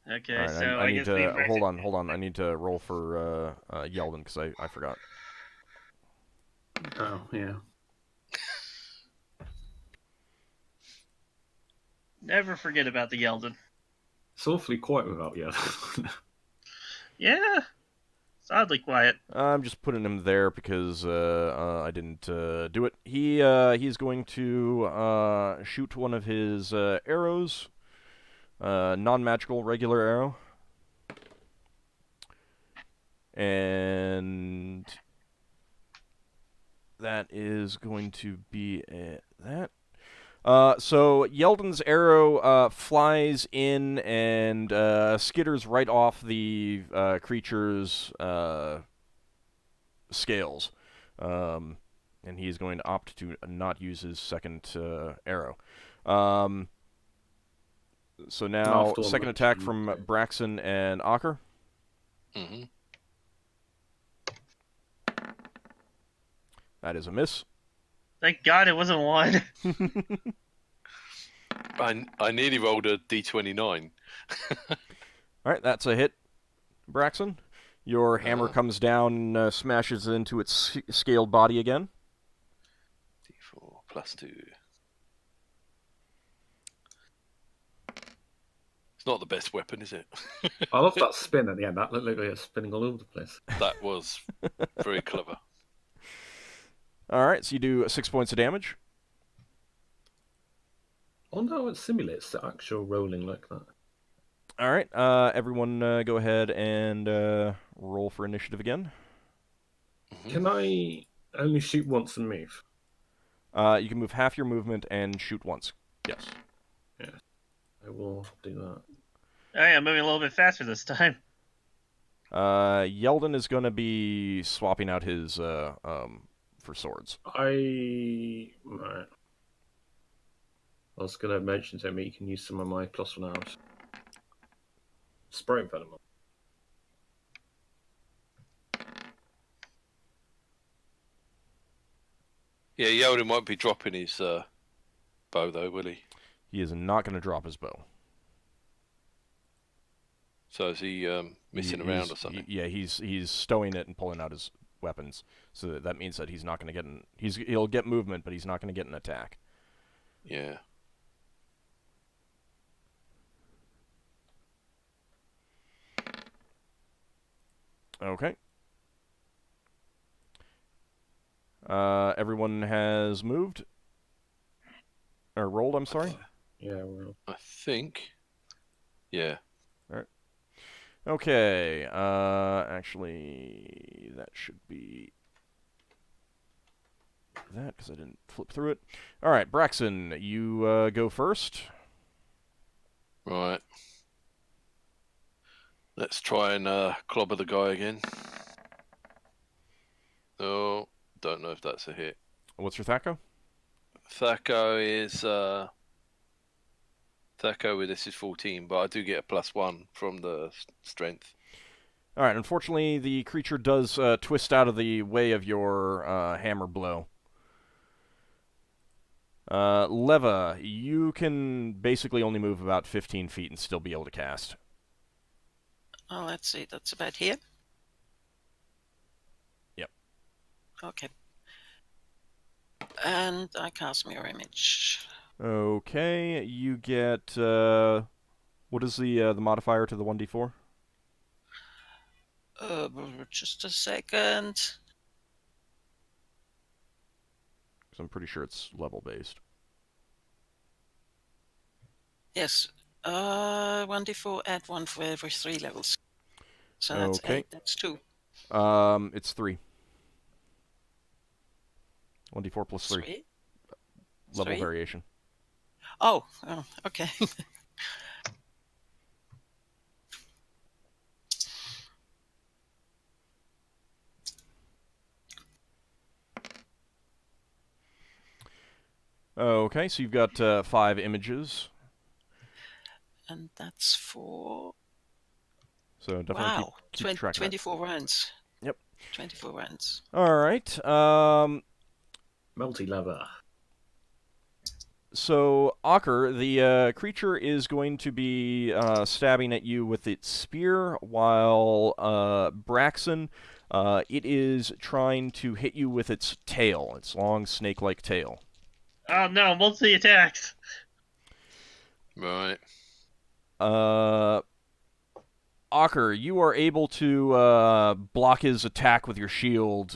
Okay, All right, so I I need guess we to hold on. I need to roll for Yeldan because I forgot. Oh, yeah. Never forget about the Yeldan. It's awfully quiet without you. Yeah, it's oddly quiet. I'm just putting him there because I didn't do it. He's going to shoot one of his arrows, non-magical regular arrow, and that is going to be that. So Yeldan's arrow flies in and skitters right off the creature's scales, and he's going to opt to not use his second arrow. So now, Lafdul second attack mentioned from it. Braxon and Ockar. Mm-hmm. That is a miss. Thank God it wasn't one. I nearly rolled a d29. Alright, that's a hit, Braxon. Your hammer comes down and smashes into its scaled body again. d4 plus 2. It's not the best weapon, is it? I love that spin at the end. That looked like it was spinning all over the place. That was very clever. Alright, so you do 6 points of damage. Oh no, it simulates the actual rolling like that. Alright, everyone go ahead and roll for initiative again. Can I only shoot once and move? You can move half your movement and shoot once. Yes. I will do that. Oh yeah, I'm moving a little bit faster this time. Yeldan is going to be swapping out his for swords. Right. I was going to mention to him you can use some of my +1 arrows. Spray venom. Yeah, Yeldan won't be dropping his bow though, will he? He is not going to drop his bow. So is he messing around or something? He's stowing it and pulling out his weapons. So that means that he's not going to get he'll get movement, but he's not going to get an attack. Yeah. Okay. Everyone has moved or rolled. I'm sorry. Yeah, well. I think. Yeah. Okay. Actually, that should be that because I didn't flip through it. All right, Braxon, you go first. Right. Let's try and clobber the guy again. Oh, don't know if that's a hit. What's your Thaco? Thaco is Thaco with this is 14, but I do get a +1 from the strength. All right. Unfortunately, the creature does twist out of the way of your hammer blow. Leva, you can basically only move about 15 feet and still be able to cast. Oh, let's see. That's about here. Yep. Okay. And I cast Mirror Image. Okay, you get what is the modifier to the 1d4? Just a second. Because I'm pretty sure it's level based. Yes. 1d4, add 1 for every 3 levels. So that's Okay. 8, that's 2. It's 3. 1d4 plus 3. 3? Level 3? variation. Oh, okay. Okay, so you've got 5 images. And that's for... So definitely wow, keep track of that. 24 rounds. Yep. 24 rounds. All right. Multi-lever. So Ockar, the creature is going to be stabbing at you with its spear, while Braxon, it is trying to hit you with its tail, its long snake-like tail. Oh no, multi attacks. Right. Ockar, you are able to block his attack with your shield,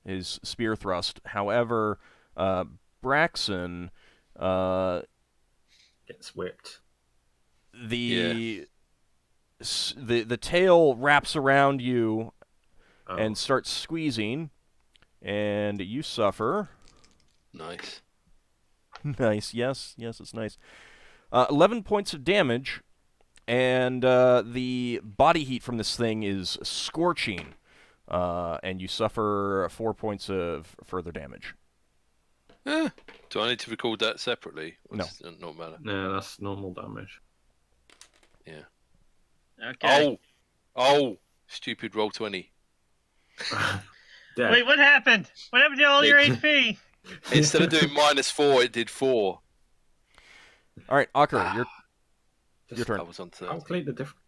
his spear thrust. However, Braxon Gets whipped. the tail wraps around you Oh. and starts squeezing, and you suffer. Nice. Nice, yes, it's nice. 11 points of damage, and the body heat from this thing is scorching, and you suffer 4 points of further damage. Do I need to record that separately? Or No. does it not matter. No, that's normal damage. Yeah. Okay. Oh! Stupid roll 20. Dead. Wait, what happened? What happened to all your It- HP? Instead of doing -4, it did 4. All right, Ockar, your turn. I was on 30. Calculate the difference.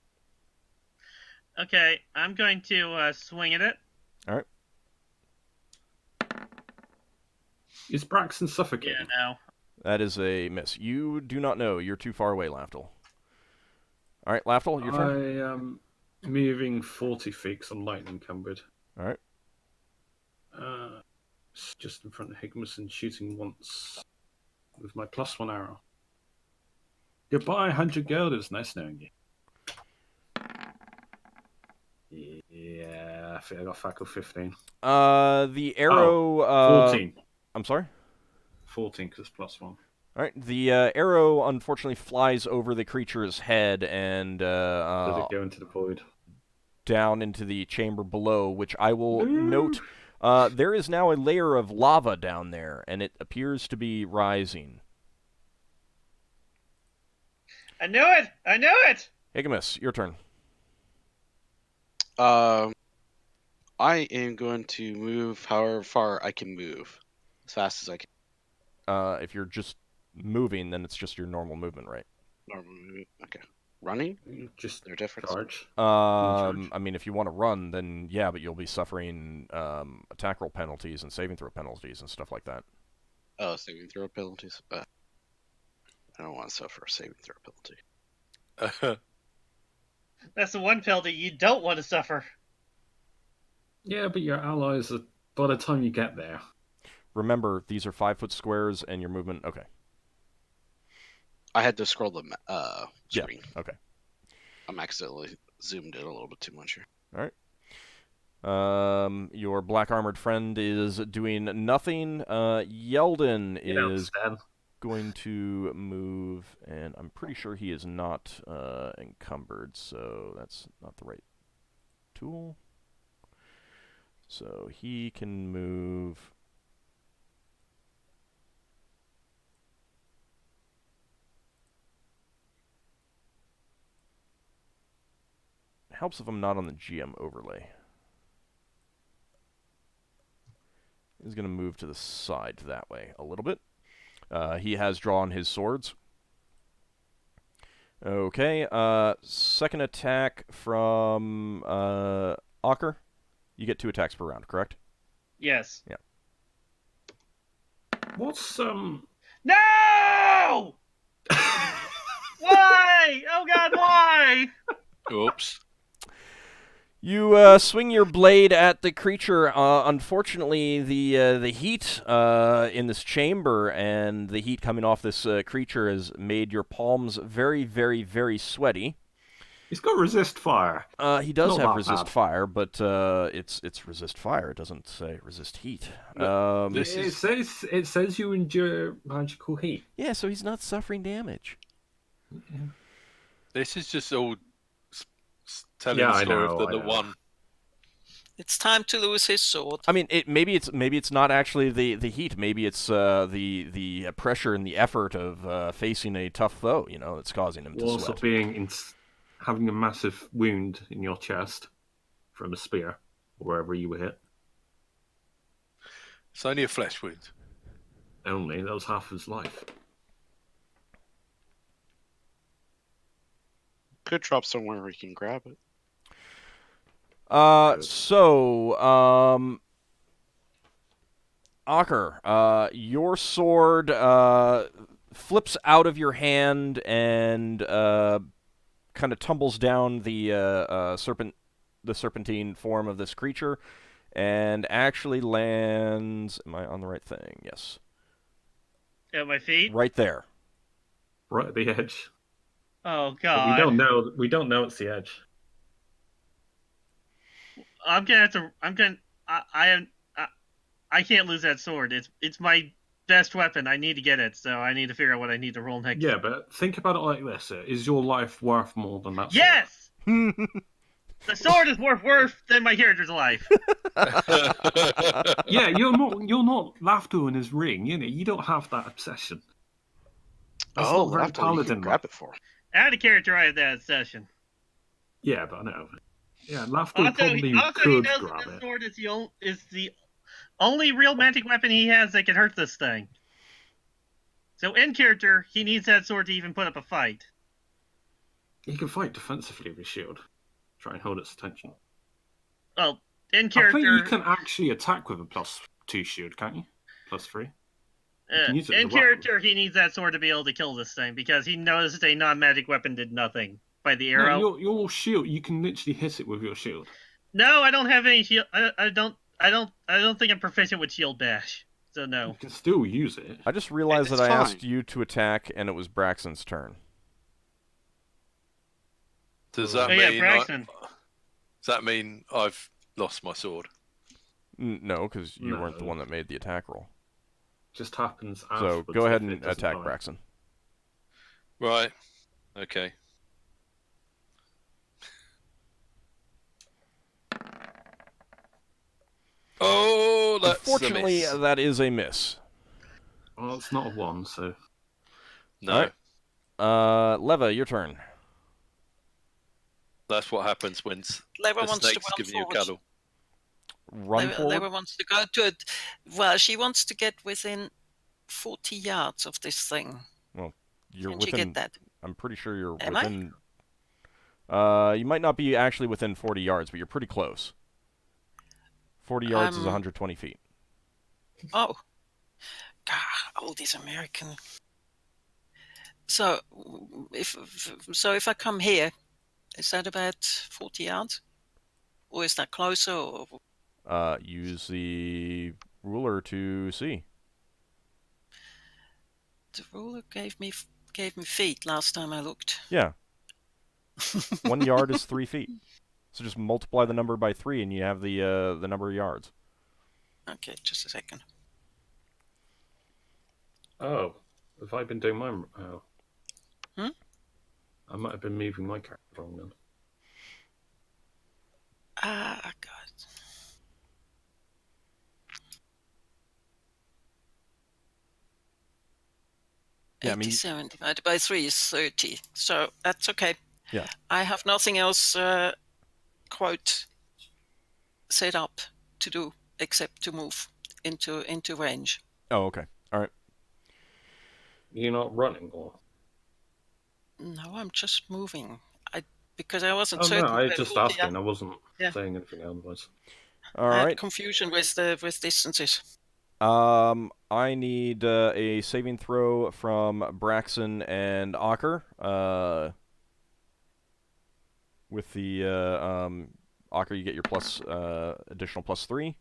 Okay, I'm going to swing at it. All right. Is Braxon suffocating? Yeah, no. That is a miss. You do not know. You're too far away, Lafdul. All right, Lafdul, your turn. I am moving 40 feet because I'm lightning encumbered. All right. Just in front of Higgimus and shooting once with my +1 arrow. Goodbye, 100 guilders. Nice knowing you. Yeah, I think I got faculty 15. The arrow. 14. I'm sorry. 14 because it's +1. All right. The arrow unfortunately flies over the creature's head and Does it go into the void? down into the chamber below, which I will note. There is now a layer of lava down there, and it appears to be rising. I knew it! I knew it! Higgimus, your turn. I am going to move however far I can move, as fast as I can. If you're just moving, then it's just your normal movement, right? Normal movement. Okay. Running? Just Their difference. charge. I mean, if you want to run, then yeah, but you'll be suffering attack roll penalties and saving throw penalties and stuff like that. Oh, saving throw penalties. I don't want to suffer a saving throw penalty. That's the one penalty you don't want to suffer. Yeah, but your allies are, by the time you get there. Remember, these are 5-foot squares, and your movement. Okay. I had to scroll the screen. Yeah. Okay. I'm accidentally zoomed in a little bit too much here. All right. Your black armored friend is doing nothing. Yeldan is going to move, and I'm pretty sure he is not encumbered, so that's not the right tool. So he can move. Helps if I'm not on the GM overlay. He's going to move to the side that way a little bit. He has drawn his swords. Okay, second attack from Ockar. You get 2 attacks per round, correct? Yes. Yeah. What's No! Why? Oh God, why? Oops. You swing your blade at the creature. Unfortunately, the heat in this chamber and the heat coming off this creature has made your palms very, very, very sweaty. He's got resist fire. He does Not have that resist bad. fire, but it's resist fire. It doesn't say resist heat. This is- It says you endure magical heat. Yeah, so he's not suffering damage. This is just all telling Yeah, the I story know, of I the know. one. It's time to lose his sword. I mean, maybe it's not actually the heat. Maybe it's the pressure and the effort of facing a tough foe. You know, that's causing him to Also sweat. having a massive wound in your chest from a spear, or wherever you were hit. It's only a flesh wound. Only that was half his life. Could drop somewhere where you can grab it. Ockar, your sword flips out of your hand and kind of tumbles down the serpentine form of this creature, and actually lands. Am I on the right thing? Yes. At my feet? Right there. Right at the edge. Oh But god. we don't know it's the edge. I'm gonna have to. I can't lose that sword. It's my best weapon. I need to get it, so I need to figure out what I need to roll next. Yeah, but think about it like this: is your life worth more than that? Yes. The sword is worth than my character's life. Yeah, you're not Lafdul in his ring. You don't have that obsession. That's not very Lafdul, you can paladin. grab it for him. I had a character I had that session. Yeah, but I know. Yeah, Lafdul Also, probably he could knows grab that the it. sword is the only real magic weapon he has that can hurt this thing. So in character, he needs that sword to even put up a fight. He can fight defensively with his shield. Try and hold its attention. Well, in I character, think you can actually attack with a +2 shield, can't you? +3. can use it as a in weapon. character, he needs that sword to be able to kill this thing because he knows a non-magic weapon did nothing by the arrow. No, your shield, you can literally hit it with your shield. No, I don't have any shield. I don't think I'm proficient with shield bash. So no. You can still use it. I just realized It's that I fine. asked you to attack, and it was Braxon's turn. Does that Oh yeah, mean Braxon. does that mean I've lost my sword? No, because you No. weren't the one that made the attack roll. Just happens So afterwards. go ahead if it and doesn't attack die. Braxon. Right. Okay. Oh, that's Unfortunately, a miss. that is a miss. Well, it's not a 1, so No, Alright. Leva, your turn. that's what happens when Leva the wants to snake's run giving you forward. cuddle. Run forward. Leva wants to go to it. Well, she wants to get within 40 yards of this thing. You're Can she within. get that? I'm pretty sure you're Am I? within. You might not be actually within 40 yards, but you're pretty close. 40 yards is 120 feet. Oh. God, all these American. So, if I come here, is that about 40 yards? Or is that closer? Or... Use the ruler to see. The ruler gave me feet last time I looked. Yeah. 1 yard is 3 feet. So just multiply the number by 3, and you have the number of yards. Okay, just a second. Oh, have I been doing mine? Oh. Hmm? I might have been moving my character wrong then. Ah, God. Yeah, I mean- 87 divided by 3 is 30. So that's okay. Yeah. I have nothing else, quote, set up to do except to move into range. Oh, okay. All right. You're not running, or? No, I'm just moving. Because I wasn't Oh certain. no, I where just 40 asking. I wasn't Yeah. saying anything otherwise. All I had right. confusion with distances. I need a saving throw from Braxon and Ockar. With the Ockar, you get your additional +3.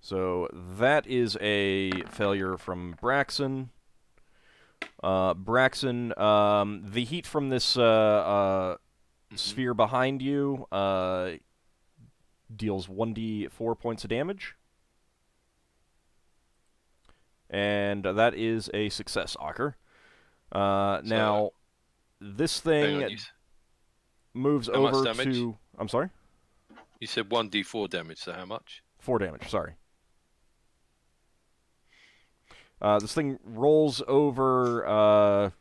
So that is a failure from Braxon. Braxon, the heat from this sphere behind you deals 1d4 points of damage. And that is a success, Ockar. Now, this Hang thing... on, moves How much over damage? to... I'm sorry? You said 1d4 damage, so how much? 4 damage, sorry. This thing rolls over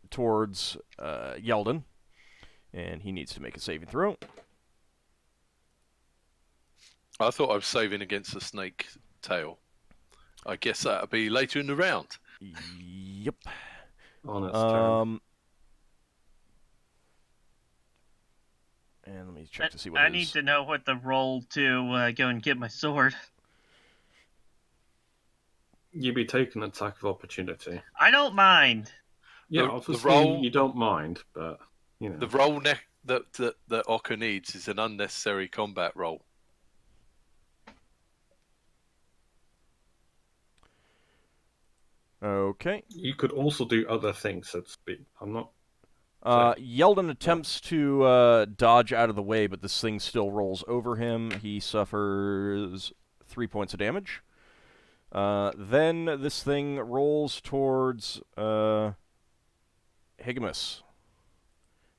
towards Yeldan, and he needs to make a saving throw. I thought I was saving against the snake tail. I guess that'll be later in the round. Yep. On its turn. And let me check to see what I his... need to know what the roll to go and get my sword. You'd be taking an attack of opportunity. I don't mind. Yeah, The obviously roll- you don't mind, but you know. The roll that Ockar needs is an unnecessary combat roll. Okay. You could also do other things, so to speak. I'm not. Yeldan attempts to dodge out of the way, but this thing still rolls over him. He suffers 3 points of damage. Then this thing rolls towards Higgimus.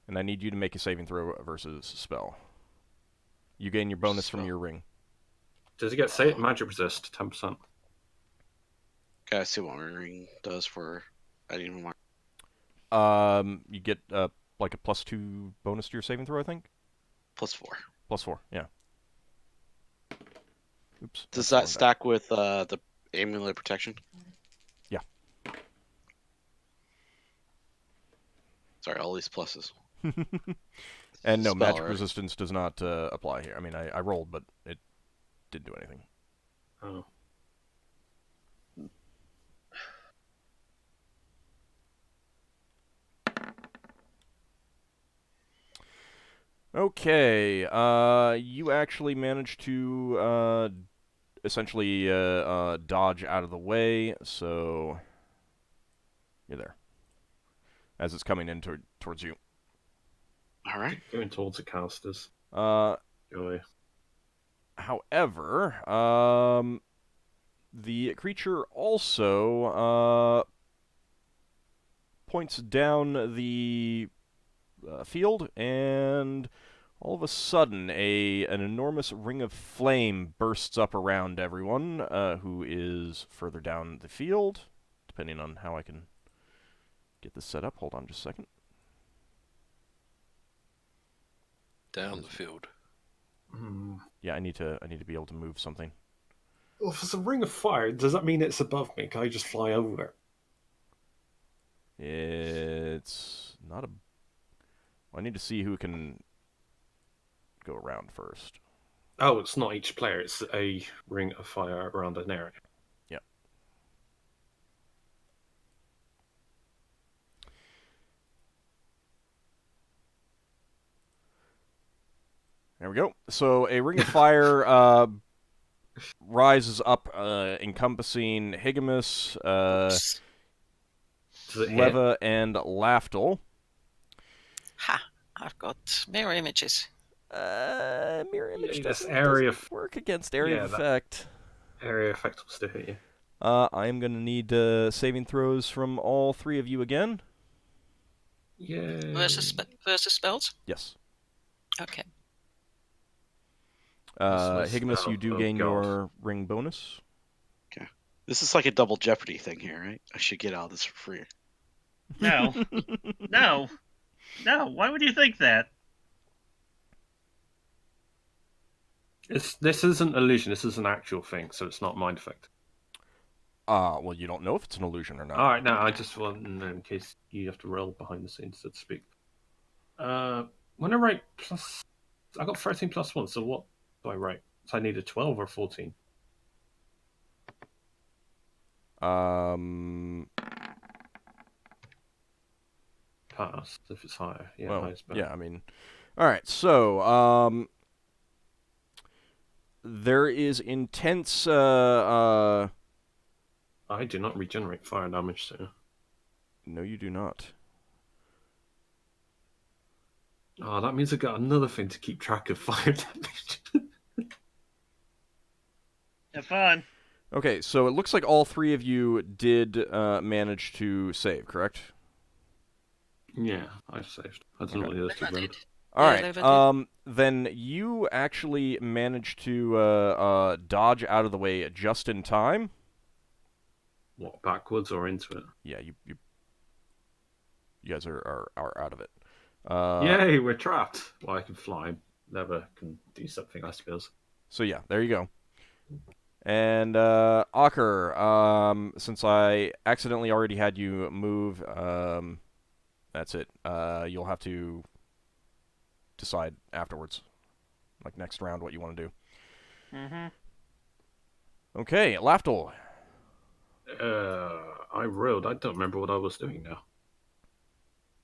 And I need you to make a saving throw versus spell. You gain your bonus from your ring. Does he get magic resist 10%? Okay, I see what my ring does for. I didn't even want. You get like a +2 bonus to your saving throw, I think. +4. +4, yeah. Oops. Does that stack with the amulet of protection? Yeah. Sorry, all these pluses. And no, Spell, magic right? resistance does not apply here. I mean, I rolled, but it didn't do anything. Oh. Okay, you actually managed to essentially dodge out of the way, so you're there. As it's coming in towards you. All right. Going towards the casters. However, the creature also points down the field, and all of a sudden, an enormous ring of flame bursts up around everyone who is further down the field, depending on how I can get this set up. Hold on just a second. Down the field. Yeah, I need to be able to move something. Well, if it's a ring of fire, does that mean it's above me? Can I just fly over it? It's not a... I need to see who can go around first. Oh, it's not each player, it's a ring of fire around an area. Yep. There we go. So a ring of fire rises up, encompassing Higgimus, Does it hit? Leva, and Lafdul. Ha! I've got mirror images. Mirror image this doesn't area work against area of effect. Area effect will still hit you. I am going to need saving throws from all three of you again. Yeah. Versus spells? Yes. Okay. Higgimus, you do oh, gain God. your ring bonus. This is like a double Jeopardy thing here, right? I should get out of this for free. No. No. No. Why would you think that? This isn't illusion, this is an actual thing, so it's not mind effect. Well, you don't know if it's an illusion or not. Alright, no, I just want to know in case you have to roll behind the scenes, so to speak. When I write plus... I got 13 plus 1, so what do I write? So I need a 12 or 14? Pass, if it's higher. Yeah, well, highest better. yeah, I mean... Alright, so, there is intense, I do not regenerate fire damage, so... No, you do not. Oh, that means I got another thing to keep track of fire damage. Have fun. Okay, so it looks like all three of you did manage to save, correct? Yeah, I've saved. I don't know what the others Leva did. did. All Yeah, right. Leva did. Then you actually managed to dodge out of the way just in time. What, backwards or into it? Yeah, you guys are out of it. Yay, we're trapped. Well, I can fly. Never can do something, I suppose. So yeah, there you go. And Ockar, since I accidentally already had you move, that's it. You'll have to decide afterwards, like next round, what you want to do. Mm-hmm. Okay, Lafdul. I rolled. I don't remember what I was doing now.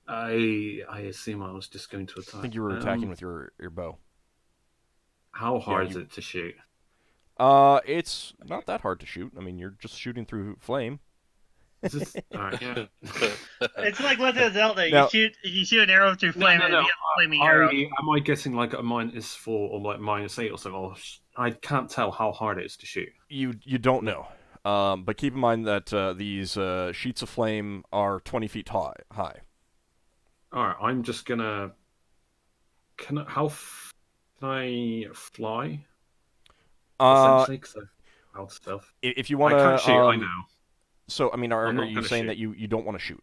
I assume I was just going to attack. I think you were attacking with your bow. How hard is you- it to shoot? It's not that hard to shoot. I mean, you're just shooting through flame. Is this... Alright, yeah. It's like Legend of Zelda. Now- You shoot an arrow through flame, and you have a flaming arrow. Am I getting like a -4 or like -8 or something? Or I can't tell how hard it is to shoot. You don't know. But keep in mind that these sheets of flame are 20 feet high. Alright, I'm just gonna... Can I fly? Essentially, because I've out stuff. If you want I to... can't shoot, I know. So, I mean, I'm are not you gonna saying shoot. that you don't want to shoot?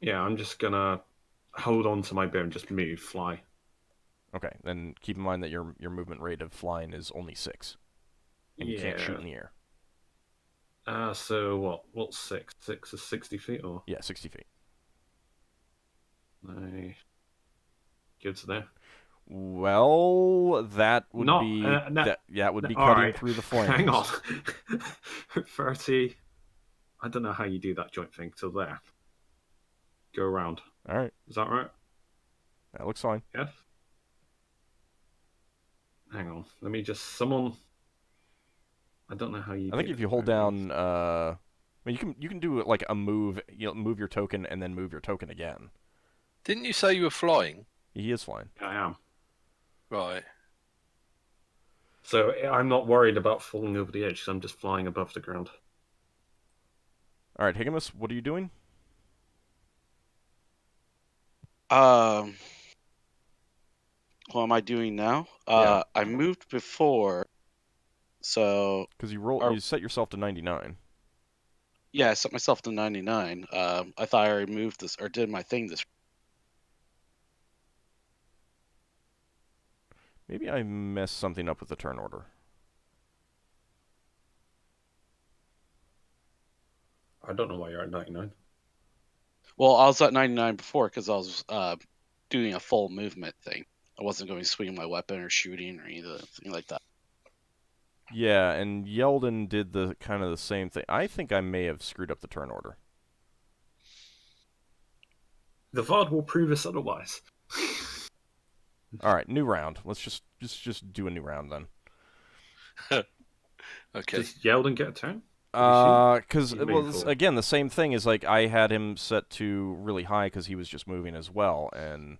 Yeah, I'm just gonna hold on to my bow and just move, fly. Okay, then keep in mind that your movement rate of flying is only 6. And you can't shoot in the air. So what? What's 6? 6 is 60 feet, or? Yeah, 60 feet. I... Good to there. Well, that would No, be... no, that would be all cutting right. through the flames. Hang on. 30... I don't know how you do that joint thing till there. Go around. All right, Is that right? that looks fine. Yes? Hang on. Let me just... Someone... I don't know how you I think do if you hold down... I mean, you can do like a move, move your token and then move your token again. Didn't you say you were flying? He is flying. I am. Right. So I'm not worried about falling over the edge because I'm just flying above the ground. All right, Higgimus, what are you doing? What am I doing now? Yeah. I moved before, so Because Are- you set yourself to 99. yeah, I set myself to 99. I thought I already moved this or did my thing this. Maybe I messed something up with the turn order. I don't know why you're at 99. Well, I was at 99 before because I was doing a full movement thing. I wasn't going to swing my weapon or shooting or anything like that. Yeah, and Yeldan did the kind of the same thing. I think I may have screwed up the turn order. The VOD will prove us otherwise. All right, new round. Let's just do a new round then. Okay. Does Yeldan get a turn? Because He's well, moving it's- forward. again, the same thing is like I had him set to really high because he was just moving as well, and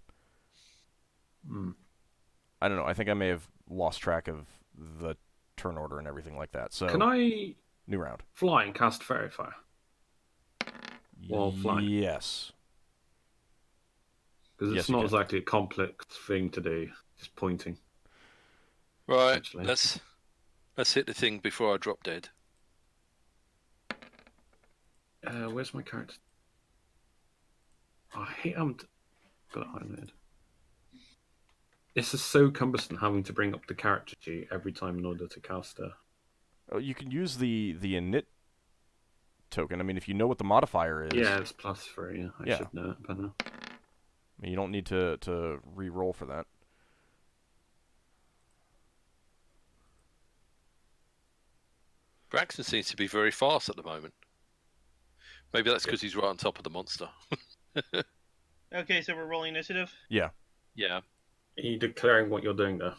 I don't know. I think I may have lost track of the turn order and everything like that. So Can I new round. fly and cast Fairy Fire? While flying? Yes. Because Yes, it's you not can. exactly a complex thing to do. Just pointing. Right. Actually. Let's hit the thing before I drop dead. Where's my character? I hate got it highlighted. This is so cumbersome having to bring up the character sheet every time in order to cast her. Oh, you can use the init token. I mean, if you know what the modifier is, Yeah, it's +3. I Yeah. should know it by now. I mean, you don't need to re-roll for that. Braxon seems to be very fast at the moment. Maybe that's because he's right on top of the monster. Okay, so we're rolling initiative. Yeah. Yeah. Are you declaring what you're doing there?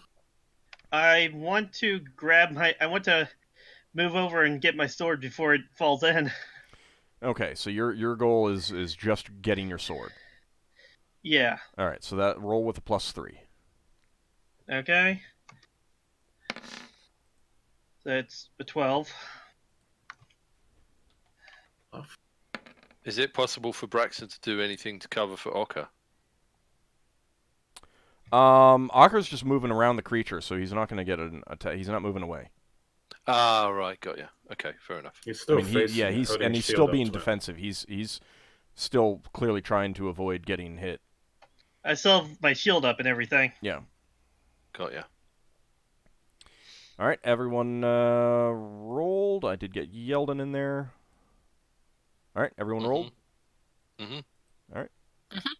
I want to I want to move over and get my sword before it falls in. Okay, so your goal is just getting your sword. Yeah. All right, so that roll with a +3. Okay. That's a 12. Is it possible for Braxon to do anything to cover for Ockar? Ockar's just moving around the creature, so he's not going to get an attack. He's not moving away. Ah, right, got you. Okay, fair enough. He's still he's holding his still shield up being to him. defensive. He's still clearly trying to avoid getting hit. I still have my shield up and everything. Yeah. Got you. All right, everyone rolled. I did get Yeldan in there. All right, everyone rolled. Mm-hmm. All right. Mhm.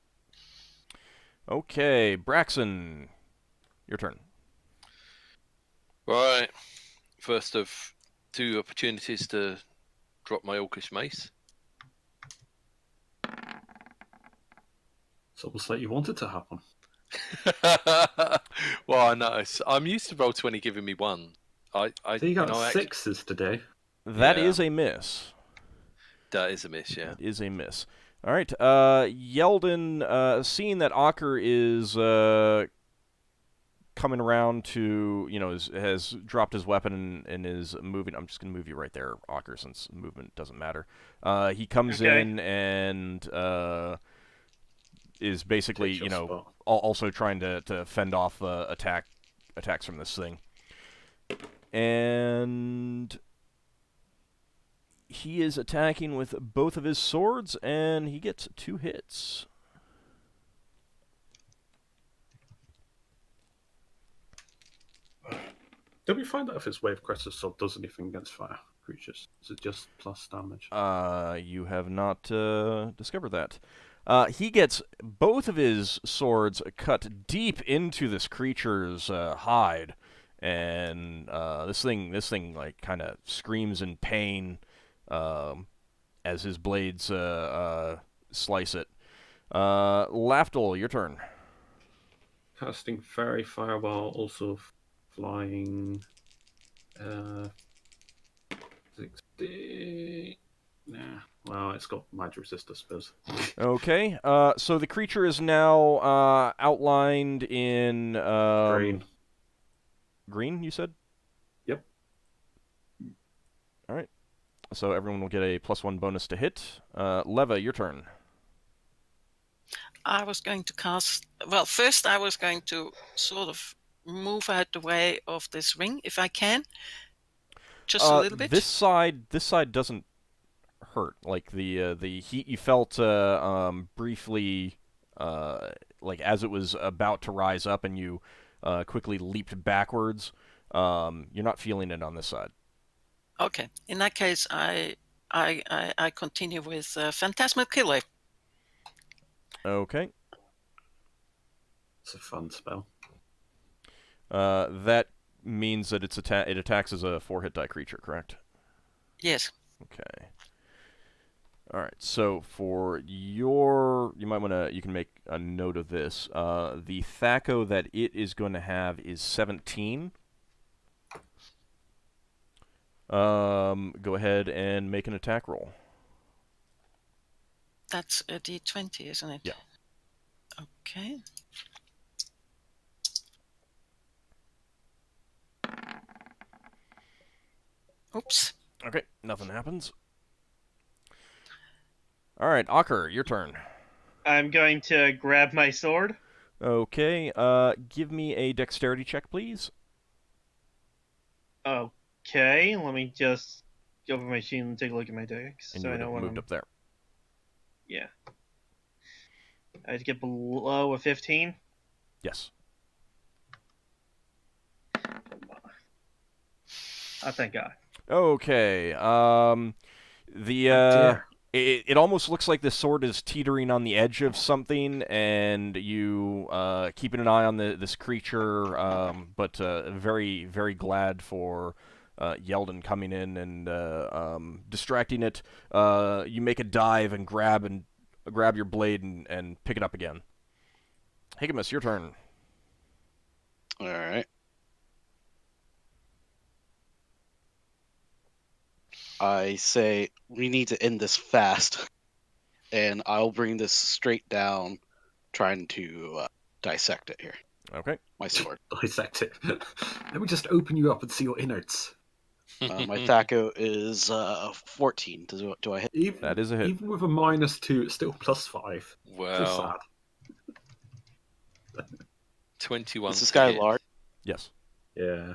Okay, Braxon, your turn. Right. First of 2 opportunities to drop my Orcish mace. It's almost like you want it to happen. Well, I know. I'm used to Roll20 giving me 1. So you got 6s today. That Yeah. is a miss. That is a miss, yeah. That is a miss. All right, Yeldan, seeing that Ockar is coming around to, has dropped his weapon and is moving. I'm just going to move you right there, Ockar, since movement doesn't matter. He comes Okay. in and is basically, Takes your spot. also trying to fend off attacks from this thing. And he is attacking with both of his swords, and he gets 2 hits. Did we find out if his Wave Crested Sword does anything against fire creatures? Is it just plus damage? You have not discovered that. He gets both of his swords cut deep into this creature's hide, and this thing like kind of screams in pain as his blades slice it. Lafdul, your turn. Casting Fairy Fireball, also flying. 60. Nah. Well, it's got magic resist, I suppose. Okay. So the creature is now outlined in Green. Green, you said? Yep. All right. So everyone will get a +1 bonus to hit. Leva, your turn. I was going to cast. Well, first I was going to sort of move out the way of this ring if I can, just a little bit. This side doesn't hurt. Like the heat you felt briefly, like as it was about to rise up, and you quickly leaped backwards. You're not feeling it on this side. Okay, in that case, I continue with Phantasmal Killer. Okay. It's a fun spell. That means that it attacks as a 4-hit die creature, correct? Yes. Okay. All right. So for you can make a note of this. The THAC0 that it is going to have is 17. Go ahead and make an attack roll. That's a D20, isn't it? Yeah. Okay. Oops. Okay, nothing happens. All right, Ockar, your turn. I'm going to grab my sword. Okay, give me a dexterity check, please. Okay, let me just go over my sheet and take a look at my dex. And so you I would know have when moved I'm... up there. Yeah. I had to get below a 15. Yes. Oh, thank God. Okay. Dear. It almost looks like the sword is teetering on the edge of something, and you keeping an eye on this creature, but very, very glad for Yeldan coming in and distracting it. You make a dive and grab your blade and pick it up again. Higgimus, your turn. All right. I say we need to end this fast, and I'll bring this straight down, trying to dissect it here. Okay. My sword. Dissect it. Let me just open you up and see your innards. My THACO is 14. Do I hit? Even, That is a hit. Even with a -2, it's still +5. So Wow. sad. 21. Is this to guy hit. large? Yes. Yeah.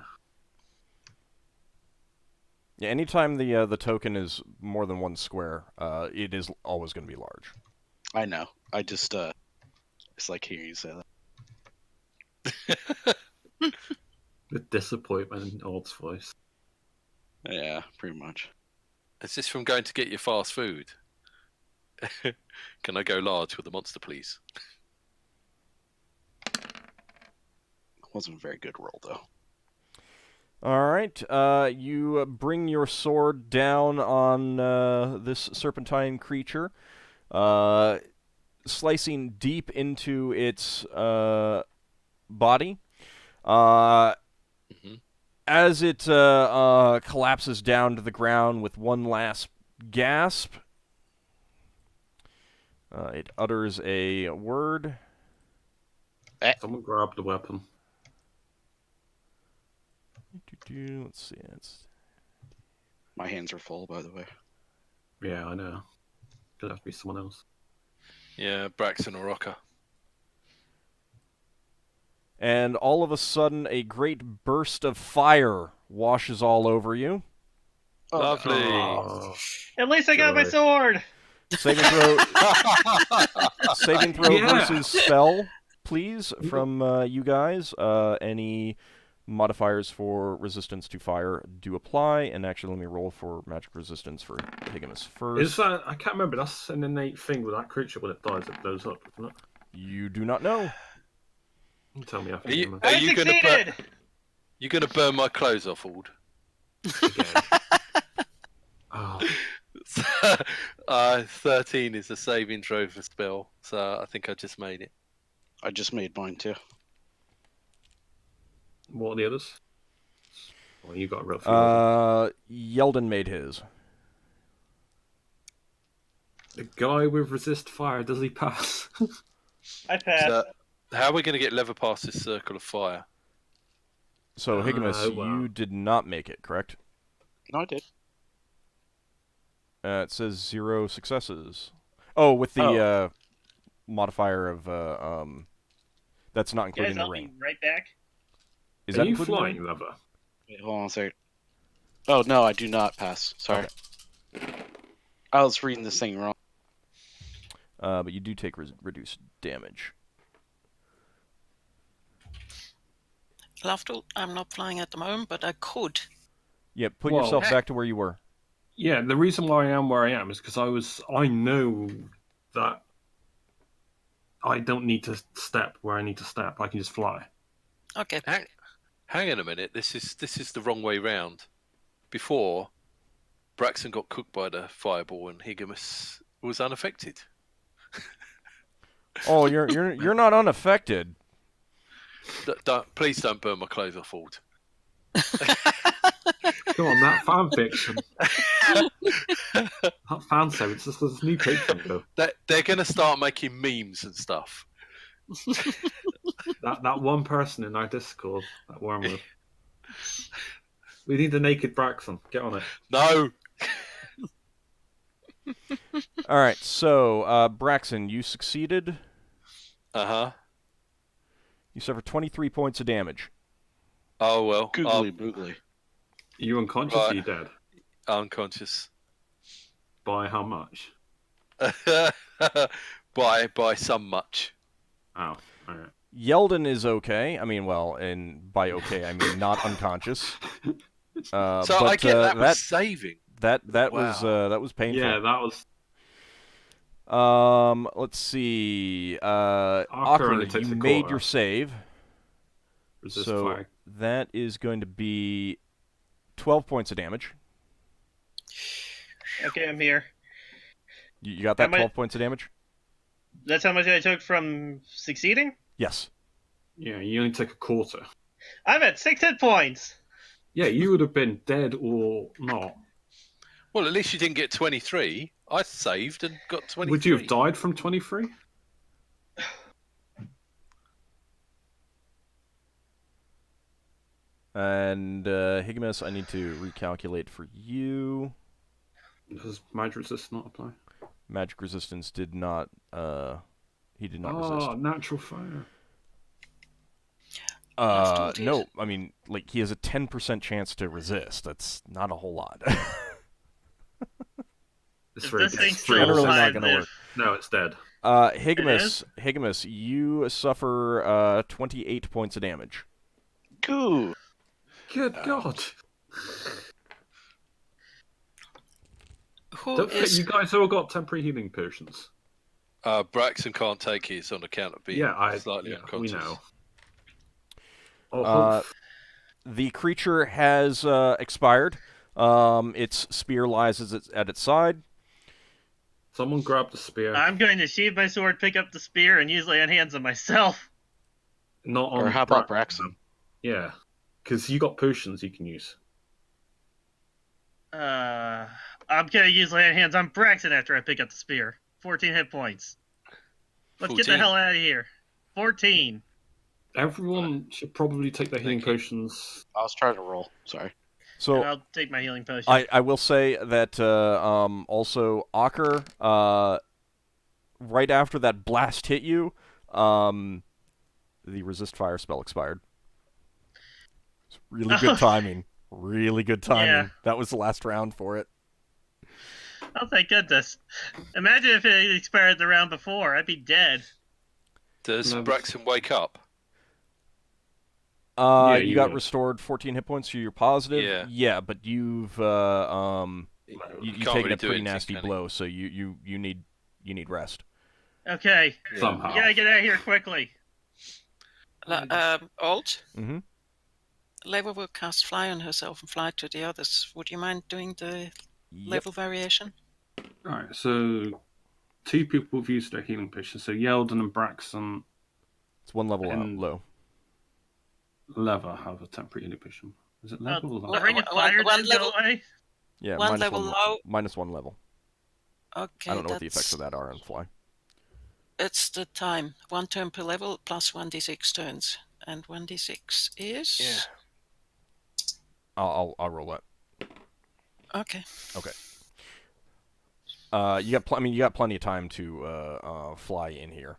Yeah. Anytime the token is more than 1 square, it is always going to be large. I know. I just it's like hearing you say that. The disappointment in Old's voice. Yeah, pretty much. Is this from going to get your fast food? Can I go large with the monster, please? Wasn't a very good roll though. All right. You bring your sword down on this serpentine creature, slicing deep into its body. As it collapses down to the ground with one last gasp, it utters a word. Someone grab the weapon. Let's see. My hands are full, by the way. Yeah, I know. Could have to be someone else. Yeah, Braxon or Ockar. And all of a sudden, a great burst of fire washes all over you. Oh, Lovely. Oh, At least I got my Joy. sword. Saving throw. Saving throw Yeah. versus spell, please, from you guys. Any modifiers for resistance to fire do apply. And actually, let me roll for magic resistance for Higgimus first. Is that? I can't remember. That's an innate thing with that creature when it dies, it blows up, isn't it? You do not know. You tell me after. Are you, Higgimus. are I you gonna succeeded. you gonna burn my clothes off, Ald? Again. Oh, 13 is a saving throw for spell, so I think I just made it. I just made mine too. what are the others? Well, you got a real few. others. Yeldan made his. The guy with resist fire, does he pass? I passed. So, how are we going to get lever past this circle of fire? So, Higgimus, well. you did not make it, correct? No, I did. It says 0 successes. Oh, with the modifier of that's not including Guys, the I'll ring. be right back. Is Are that you including the flying, ring? Lever? Wait, hold on a second. Oh no, I do not pass. Sorry. I was reading this thing wrong. But you do take reduced damage. Lafdul, I'm not flying at the moment, but I could. Yeah, put Well, yourself back to where you were. Yeah, the reason why I am where I am is because I know that I don't need to step where I need to step. I can just fly. Okay. Hang on a minute. This is the wrong way round. Before, Braxon got cooked by the fireball and Higgimus was unaffected. Oh, you're not unaffected. Please don't burn my clothes off, Ald. Come on, that fan fiction. That fan service. This is new Patreon though. They're going to start making memes and stuff. That one person in our Discord, that Wormwood. We need the naked Braxon. Get on it. No. All right, so Braxon, you succeeded. Uh-huh. You suffer 23 points of damage. Oh, well. Googly boogly. Are you unconscious or are you dead? Unconscious. By how much? by some much. Oh, alright. Yeldan is okay. I mean, well, and by okay, I mean not unconscious. So I but, get that was saving. That Wow. was painful. Yeah, that was. Let's see. only Ockar, takes you a made quarter. your save. Resist So fire. that is going to be 12 points of damage. Okay, I'm here. You got that How much- 12 points of damage? That's how much I took from succeeding? Yes. Yeah, you only take a quarter. I'm at 6 hit points. Yeah, you would have been dead or not. Well, at least you didn't get 23. I saved and got 23. Would you have died from 23? And Higgimus, I need to recalculate for you. Does magic resist not apply? Magic resistance did not. He did not Oh, resist. natural fire. Lafdul did. No, I mean, like, he has a 10% chance to resist. That's not a whole lot. It's If very this thing's it's still very- Generally not alive, gonna if- work. No, it's dead. Higgimus, you suffer 28 points of damage. Cool. Good God. Who Don't forget, is you guys all got temporary healing potions. Braxon can't take his on account of being slightly we unconscious. know. Oh, The creature has expired. Its spear lies at its side. someone grab the spear. I'm going to sheathe my sword, pick up the spear, and use lay on hands on myself. Not on Or how about Braxon? Yeah, because you got potions you can use. I'm going to use lay on hands on Braxon after I pick up the spear. 14 hit points. Let's get the 14. hell out of here. 14. Everyone should probably take their healing Thank you. potions. I was trying to roll. Sorry. And So I'll take my healing potion. I will say that also Ockar, right after that blast hit you, the resist fire spell expired. It's really good timing. Really good timing. Yeah. That was the last round for it. Oh, thank goodness. Imagine if it expired the round before. I'd be dead. Does No, Braxon wake up? Yeah, You you got would. restored 14 hit points, so you're positive. Yeah. But you've you've Can't taken really a do pretty anything, nasty can he? blow, so you need rest. Okay. Somehow. You gotta get out of here quickly. Old? Mm-hmm. Leva will cast fly on herself and fly to the others. Would you mind doing the Yep. level variation? Alright, so 2 people have used their healing potions. So Yeldan and Braxon It's one level out And- low. Leva have a temporary healing potion. Is it Leva or The Leva? ring of fire one didn't go level- away. Yeah, One minus level low. minus 1 level. Okay, I don't know what the that's- effects of that are on fly. It's the time. 1 turn per level plus 1d6 turns. And 1d6 is... Yeah. I'll roll that. Okay. You got plenty of time to fly in here.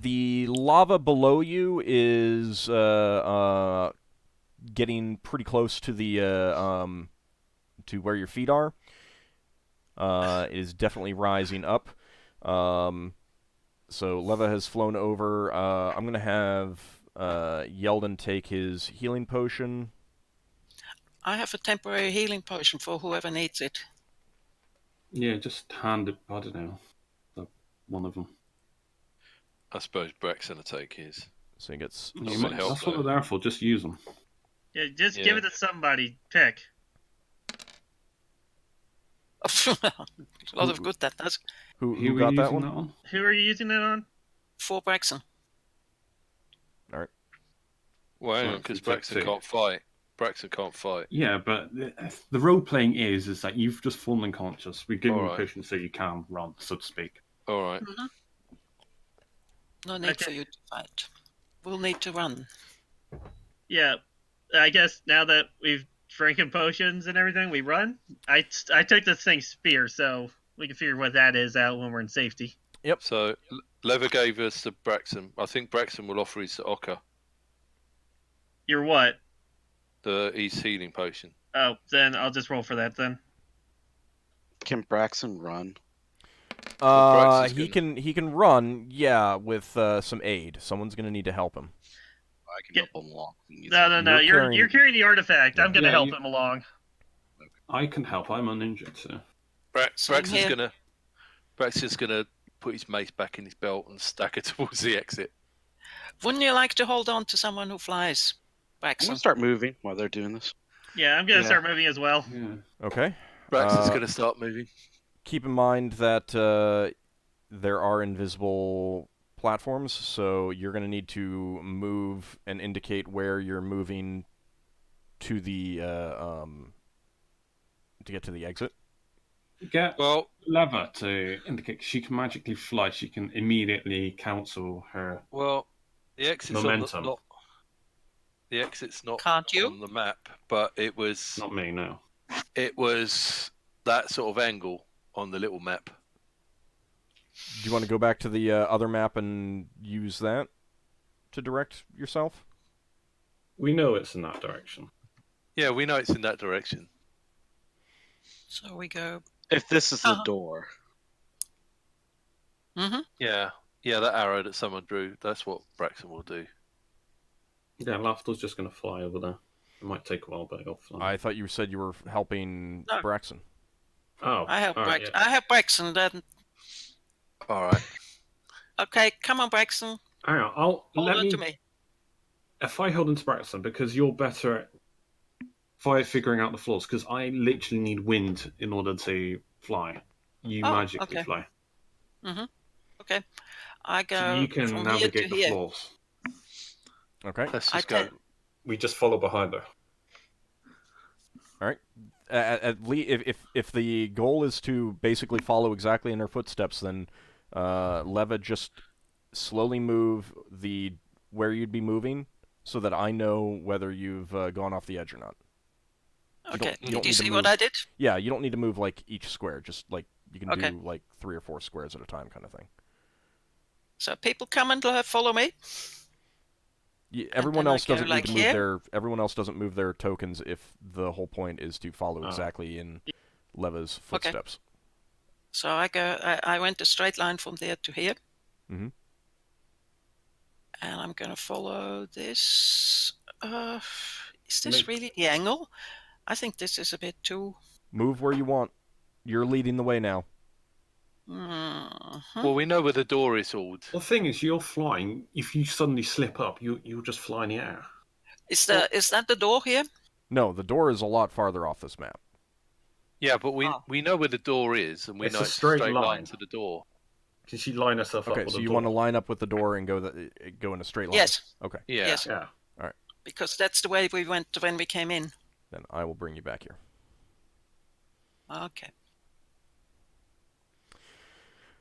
The lava below you is getting pretty close to the to where your feet are. It is definitely rising up. So Leva has flown over. I'm gonna have Yeldan take his healing potion. I have a temporary healing potion for whoever needs it. Yeah, just hand it, I don't know, one of them. I suppose Braxon will take his. So he gets. Not You gonna might- help, that's what though. they're there for, just use them. Yeah, just give Yeah. it to somebody. Pick. A lot of good that does. Who Who were got you that using one? that on? Who are you using it on? For Braxon. Well, So because it's Braxon two. can't fight. Braxon can't fight. Yeah, but the role playing is that you've just fallen unconscious. We're giving you a Alright. potion so you can run, so to speak. All right. No need Okay. for you to fight. We'll need to run. Yeah, I guess now that we've drinking potions and everything, we run. I took this thing's spear, so we can figure what that is out when we're in safety. So Lever gave us the Braxon. I think Braxon will offer his to Ockar, You're what? his healing potion. Oh, then I'll just roll for that then. Can Braxon run? Braxon's He can run, yeah, with some aid. Someone's gonna need to help him. I can Get- help him along. No. You're You're carrying the artifact. I'm gonna Yeah, help you- him along. I can help, I'm uninjured, so. Same here. Braxon's gonna put his mace back in his belt and stack it towards the exit. Wouldn't you like to hold on to someone who flies? I'm Braxon. gonna start moving while they're doing this. Yeah, I'm gonna Yeah. start moving as well. Yeah. Okay. Braxon's Uh, gonna start moving. Keep in mind that there are invisible platforms, so you're gonna need to move and indicate where you're moving to the to get to the exit. Get Well, Leva to indicate she can magically fly. She can immediately cancel her the exit's momentum. the exit's not Can't you? on the map, but it was Not me, no. that sort of angle on the little map. Do you want to go back to the other map and use that to direct yourself? We know it's in that direction. Yeah, we know it's in that direction. So we go. If this is the Uh-huh. door. Mm-hmm. Yeah, that arrow that someone drew, that's what Braxon will do. Yeah, Lafdul's just going to fly over there. It might take a while, but he'll fly. I thought you said you were helping No. Braxon. Oh, I have all right, Braxon. yeah. I have Braxon. Then All right. okay, come on, Braxon. Hang on, Hold on to me. If I hold into Braxton, because you're better at figuring out the flaws, because I literally need wind in order to fly. You Oh, magically okay. fly. Mm-hmm. Okay, I go So you can from navigate here to the here. flaws. Okay. Let's I just go. can- We just follow behind her. All right. At least, if the goal is to basically follow exactly in her footsteps, then Leva, just slowly move where you'd be moving, so that I know whether you've gone off the edge or not. Okay, you don't did you need to see move. what I did? Yeah, you don't need to move like each square. Just like you can Okay. do like 3 or 4 squares at a time, kind of thing. So people come and follow me. Everyone then I else go doesn't like need to move here? everyone else doesn't move their tokens if the whole point is to follow Oh. exactly in Leva's Okay. footsteps. So I went a straight line from there to here. Mhm. And I'm gonna follow this. Is this Make- really the angle? I think this is a bit too. Move where you want. You're leading the way now. Mhm. Well, we know where the door is, Ald. The thing is, you're flying. If you suddenly slip up, you'll just fly in the air. Is that the door here? No, the door is a lot farther off this map. Yeah, but Oh. we know where the door is, and we It's know a it's straight a straight line line. to the door. Can she line herself up Okay, with so the you door? want to line up with the door and go in a straight line? Yes. Okay, Yeah. Yes. Yeah. Because that's the way we went when we came in. then I will bring you back here. Okay.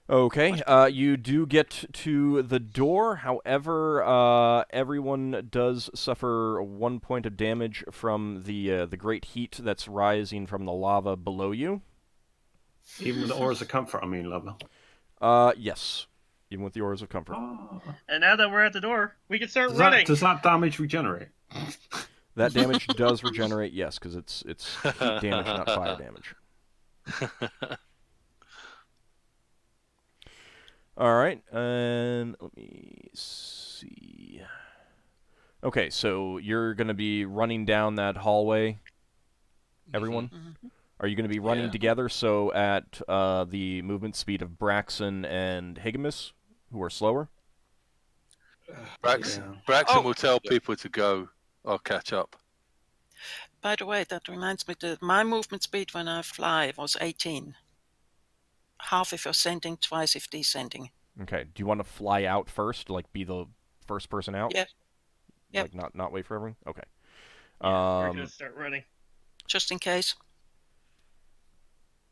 Okay, you do get to the door. However, everyone does suffer 1 point of damage from the great heat that's rising from the lava below you. Even with the Auras of Comfort, I mean, Leva. Yes, even with the Auras of Comfort. Oh. And now that we're at the door, we can start Does running. that damage regenerate? That damage does regenerate, yes, because it's heat damage, not fire damage. All right, and let me see. Okay, so you're going to be running down that hallway, everyone? Mhm. Are you going to be running Yeah. together, so at the movement speed of Braxon and Higgimus, who are slower? Braxon Yeah. Oh. will tell people to go. I'll catch up. By the way, that reminds me that my movement speed when I fly was 18. Half if ascending, twice if descending. Okay, do you want to fly out first, like be the first person out? Yeah. Yep. Like not wait for everyone? Okay. We're gonna start running. Just in case.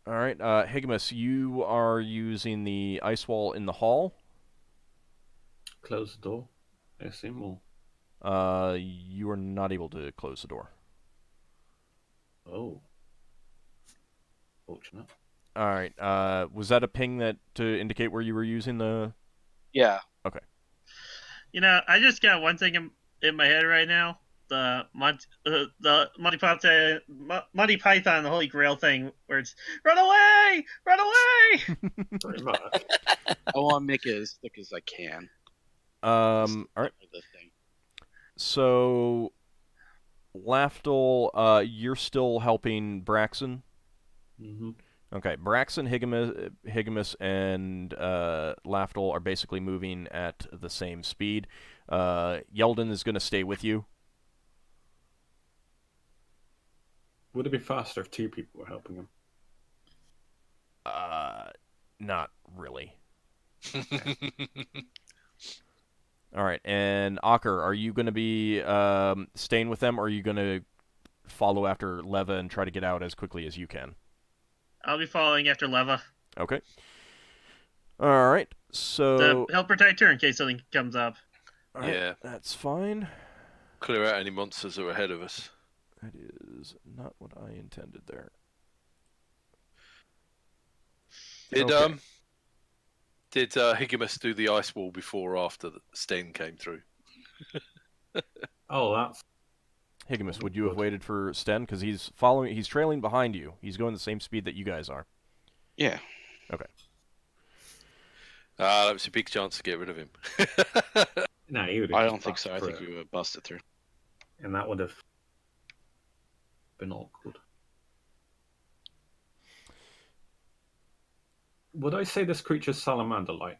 All right, Higgimus, you are using the ice wall in the hall. Close the door. I assume, or... You are not able to close the door. Oh. Fortunate. All right. Was that a ping to indicate where you were using the? Yeah. You know, I just got one thing in my head right now. The Monty Python, the Holy Grail thing, where it's run away, run away. Pretty much. I want to make it as thick as I can. All right. The thing. So, Lafdul, you're still helping Braxon. Mm-hmm. Okay, Braxon, Higgimus, and Lafdul are basically moving at the same speed. Yeldan is going to stay with you. Would it be faster if 2 people were helping him? Not really. All right, and Ockar, are you going to be staying with them, or are you going to follow after Leva and try to get out as quickly as you can? I'll be following after Leva Okay. All right. to So, help protect her in case something comes up. all right, Yeah. that's fine. Clear out any monsters that are ahead of us. That is not what I intended there. Did Okay. Higgimus do the ice wall before or after the Sten came through? Oh, that's Higgimus, would you have Good. waited for Sten? Because he's trailing behind you. He's going the same speed that you guys are. Yeah. That was a big chance to get rid of him. no. He would. I don't think so. I think we would bust it through. and that would have been awkward. Would I say this creature's salamander-like?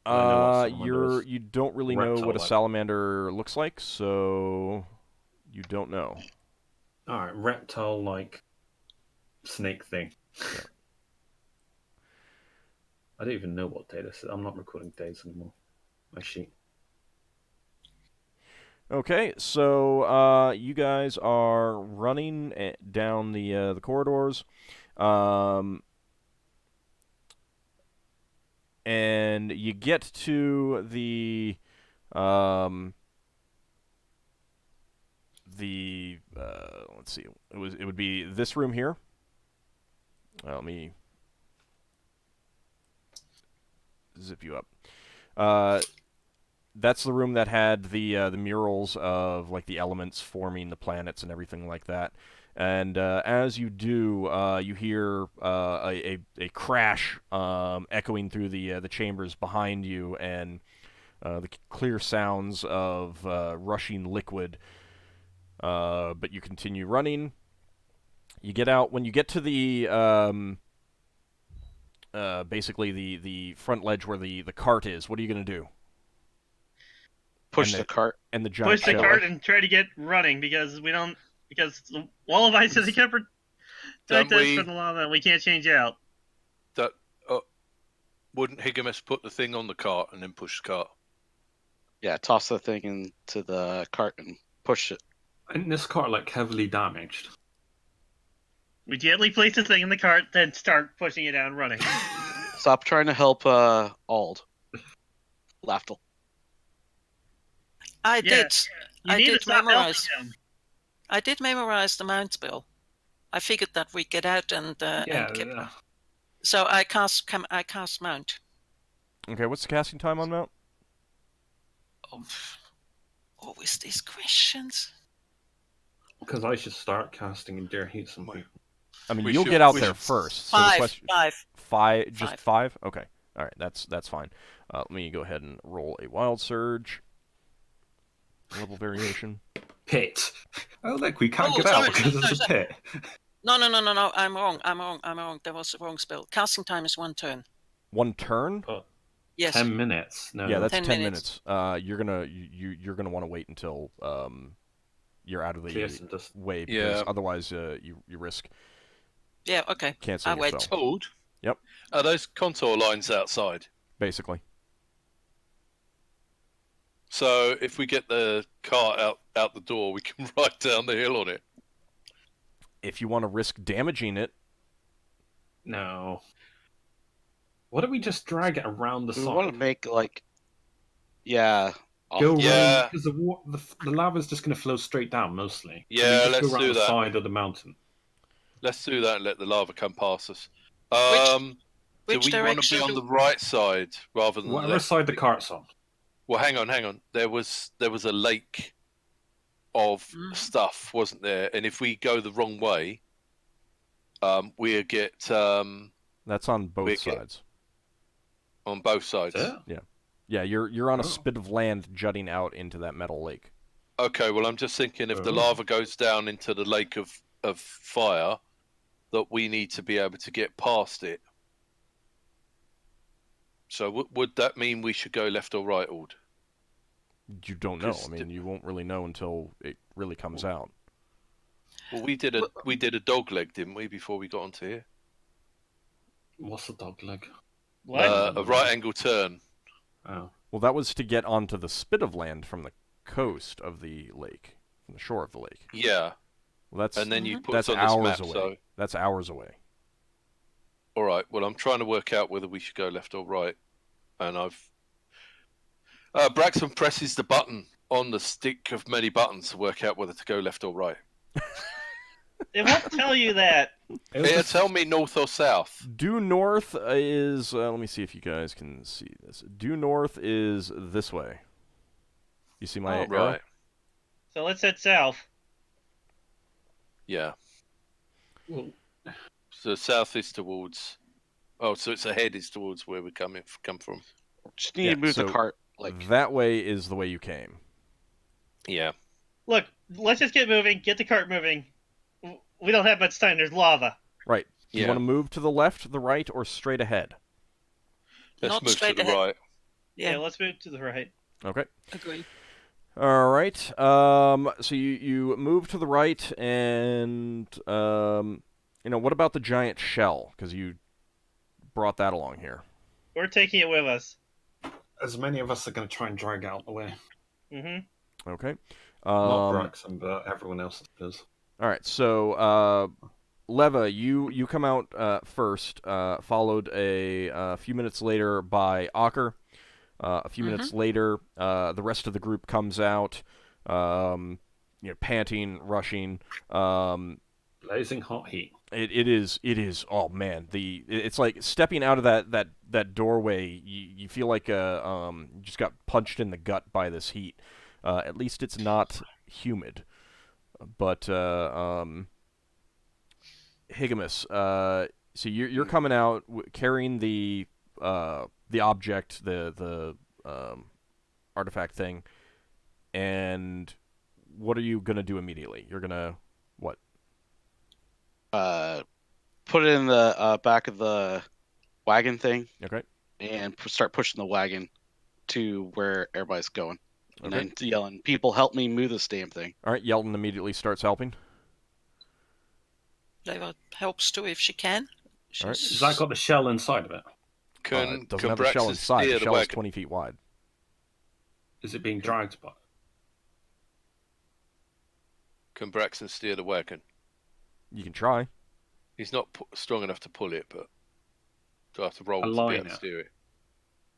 I know what salamander is. You don't really know what a Reptile-like. salamander looks like, so you don't know. All right, reptile-like snake thing. Yeah. I don't even know what day this is. I'm not recording days anymore. My sheet. Okay, so you guys are running down the corridors, and you get to the let's see, it would be this room here. Let me zip you up. That's the room that had the murals of like the elements forming the planets and everything like that. And as you do, you hear a crash echoing through the chambers behind you, and the clear sounds of rushing liquid. But you continue running. You get out. When you get to the basically the front ledge where the cart is, what are you gonna do? Push And the cart. And the giant Push the shell. cart and try to get running because the wall of ice has kept protect us from the lava and we can't change out. That wouldn't Higgimus put the thing on the cart and then push the cart? Yeah, toss the thing into the cart and push it. Isn't this cart like heavily damaged? We gently place the thing in the cart, then start pushing it down, running. Stop trying to help Ald. Lafdul. I Yeah, did. You I need did to stop memorize. helping him. I did memorize the mount spell. I figured that we'd get out and Yeah. keep. So I cast mount. Okay, what's the casting time on Mount? Oh, always these questions. Because I should start casting in Dear Heat some people. I mean, We you'll should- get out we there should- first. So the Five. question, just five? Okay. All right, that's fine. Let me go ahead and roll a wild surge. Level variation. Pit. Oh look, we can't Oh, get sorry, out because there's a pit. No. I'm wrong. That was the wrong spell. Casting time is 1 turn. 1 turn? Yes. 10 minutes. No. Yeah, that's 10 10 minutes. minutes. You're gonna want to wait until you're out of the Clear some dust. way, because Yeah. otherwise you risk Yeah. Okay. canceling I your wait. spell. Old? Yep. Are those contour lines outside? Basically. So if we get the cart out the door, we can ride down the hill on it. If you want to risk damaging it, No. Why don't we just drag it around the We side? want to make like, yeah. Go around, Yeah. because the lava's just going to flow straight down mostly. Yeah, So we just let's go around do the that. side of the mountain. Let's do that and let the lava come past us. Which do we want to direction? be on the right side rather than the Whatever left? side the cart's on. Well, hang on. There was a lake of stuff, wasn't there? And if we go the wrong way, we'll get that's on both Wicked. sides. on both sides. Yeah, you're on a Oh. spit of land jutting out into that metal lake. Okay, well, I'm just thinking if the Oh. lava goes down into the lake of fire, that we need to be able to get past it. So would that mean we should go left or right, Ald? You don't know. I 'Cause mean, you won't really know until it really comes out. Well, we did a dog leg, didn't we, before we got onto here? What's the dog leg? What? A right angle turn. Oh. Well, that was to get onto the spit of land from the coast of the lake, from the shore of the lake. Yeah, Well, that's and then you put that's us on this hours map. away. So That's hours away. right. Well, I'm trying to work out whether we should go left or right, and I've Braxon presses the button on the stick of many buttons to work out whether to go left or right. It won't tell you that. Here, tell me north or south. Due north is... let me see if you guys can see this. Due north is this way. You see my arrow? Right. So let's head south. Yeah. Well, So south is towards... Oh, so it's ahead is towards where we come from. Just need Yeah, to move so the cart. Like, that way is the way you came. Yeah. Look, let's just get moving. Get the cart moving. We don't have much time. There's lava. Right. You Yeah. want to move to the left, the right, or straight ahead? Let's Not move to straight the ahead. right. Yeah, let's move to the right. Okay. Agree. All right. So you move to the right, and what about the giant shell? Because you brought that along here. We're taking it with us. as many of us are going to try and drag out the way. Mm-hmm. Okay. Not Braxon, but everyone else does. All right. So Leva, you come out first, followed a few minutes later by Ockar. A few minutes later, the rest of the group comes out, panting, rushing. Blazing hot heat. It is. Oh man, it's like stepping out of that doorway. You feel like you just got punched in the gut by this heat. At least it's not humid. But Higgimus, so you're coming out carrying the object, the artifact thing, and what are you gonna do immediately? You're gonna what? Put it in the back of the wagon thing. Okay. And start pushing the wagon to where everybody's going. And Okay. then yelling, "People, help me move this damn thing!" All right. Yeldan immediately starts helping. Leva helps too if she can. All right. Has that got the shell inside of it? It doesn't Can have the shell Braxon inside. steer The the shell is wagon? 20 feet wide. Is it being dragged by? Can Braxon steer the wagon? You can try. He's not strong enough to pull it, but do I have to roll to be Align able to it. steer it?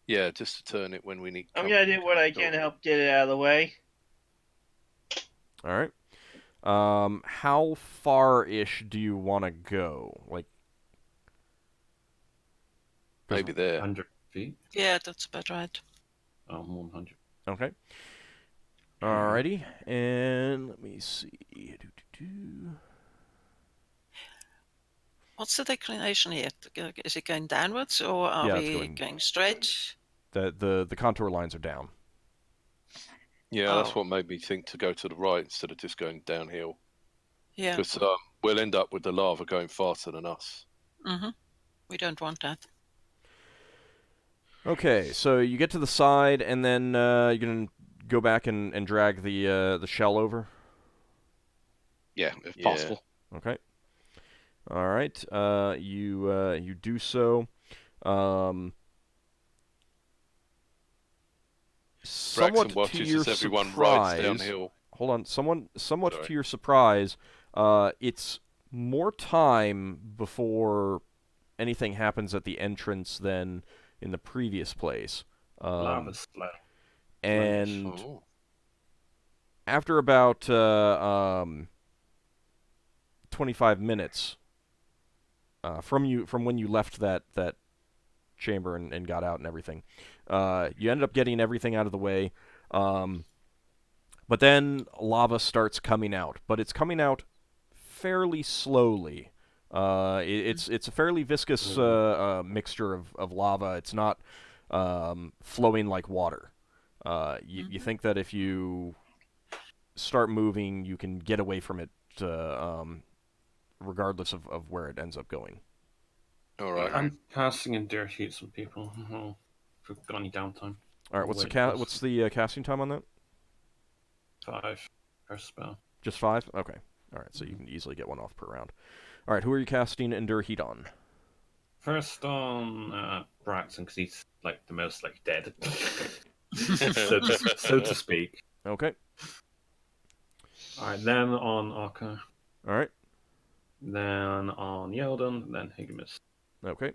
Yeah, just to turn it when we need. I'm gonna do what I can to help get it out of the way. All right. How far-ish do you want to go? Like, Maybe there. 100 feet? Yeah, that's about right. Oh, more than 100. okay. Alrighty, and let me see. Do. What's the declination here? Is it going downwards or are Yeah, it's we going- going straight? The contour lines are down. Yeah, that's Oh. what made me think to go to the right instead of just going downhill. Yeah. Because we'll end up with the lava going faster than us. We don't want that. Okay, so you get to the side, and then you're gonna go back and drag the shell over. Yeah, if Yeah. possible. Okay. All right. You do so. Somewhat Braxon to watches your as everyone rides surprise. downhill. Hold on. Somewhat Sorry. to your surprise, it's more time before anything happens at the entrance than in the previous place. Lava's slow. And Oh. after about 25 minutes from when you left that chamber and got out and everything, you ended up getting everything out of the way. But then lava starts coming out, but it's coming out fairly slowly. It's a fairly viscous mixture of lava. It's not flowing like water. You think that if you start moving, you can get away from it, regardless of where it ends up going. All right. I'm casting Endure Heat some people. Oh, if we've got any downtime. All right, what's Wait, what's the casting time on that? 5 per spell. Just 5? Okay. All right, so you can easily get one off per round. All right, who are you casting Endure Heat on? First on Braxon, because he's like the most dead, so to speak. Okay. All right, then on Ockar, All right. then on Yeldan, then Higgimus. Okay.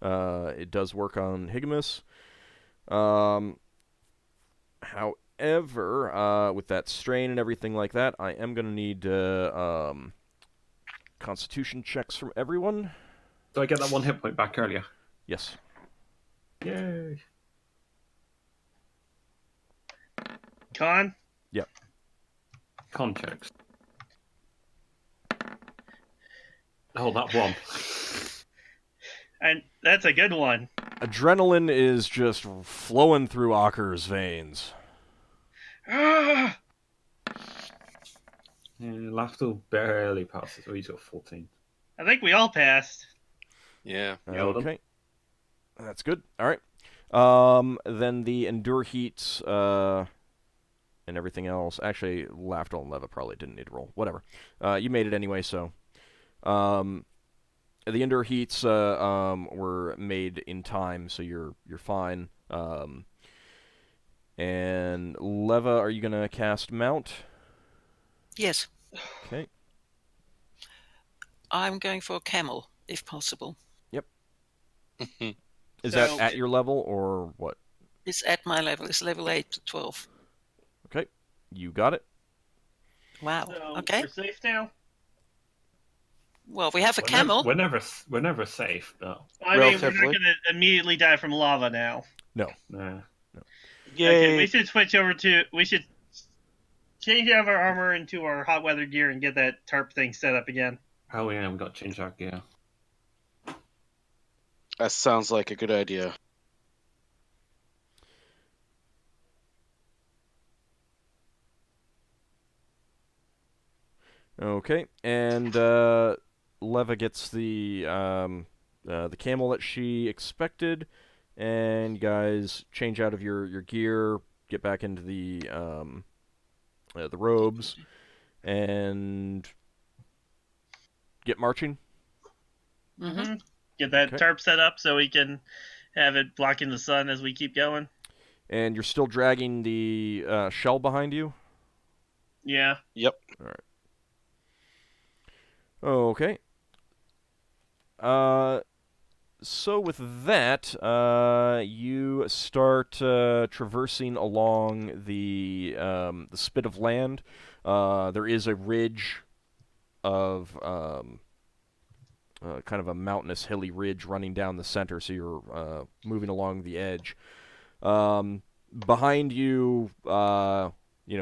It does work on Higgimus. However, with that strain and everything like that, I am going to need Constitution checks from everyone. Do I get that 1 hit point back earlier? Yes. Yay! Con? Yep. Con checks. Oh, that one. And that's a good one. Adrenaline is just flowing through Ockar's veins. Ah! Yeah, Lafdul barely passes. Oh, he's got 14. I think we all passed. Yeah. Yeldan. Okay. That's good. All right. Then the Endure Heats and everything else. Actually, Lafdul and Leva probably didn't need to roll. Whatever. You made it anyway, so. The Endure Heats were made in time, so you're fine. And Leva, are you gonna cast Mount? Yes, Okay. I'm going for a camel, if possible. Is So- that at your level or what? It's at my level. It's level 8 to 12. Okay, you got it. Wow. So Okay. we're safe now? Well, we have a camel. We're never safe, but I mean, we're not Relatively. going to immediately die from lava now. nah. Okay, Yay. we should switch over to... We should change out of our armor into our hot weather gear and get that tarp thing set up again. Oh yeah, we got to change our gear. That sounds like a good idea. Okay, and Leva gets the camel that she expected, and you guys change out of your gear, get back into the robes, and get marching. Mm-hmm. Get that Okay. tarp set up so we can have it blocking the sun as we keep going. And you're still dragging the shell behind you? Yeah. Yep. Okay. So with that, you start traversing along the spit of land. There is a ridge of kind of a mountainous, hilly ridge running down the center, so you're moving along the edge. Behind you,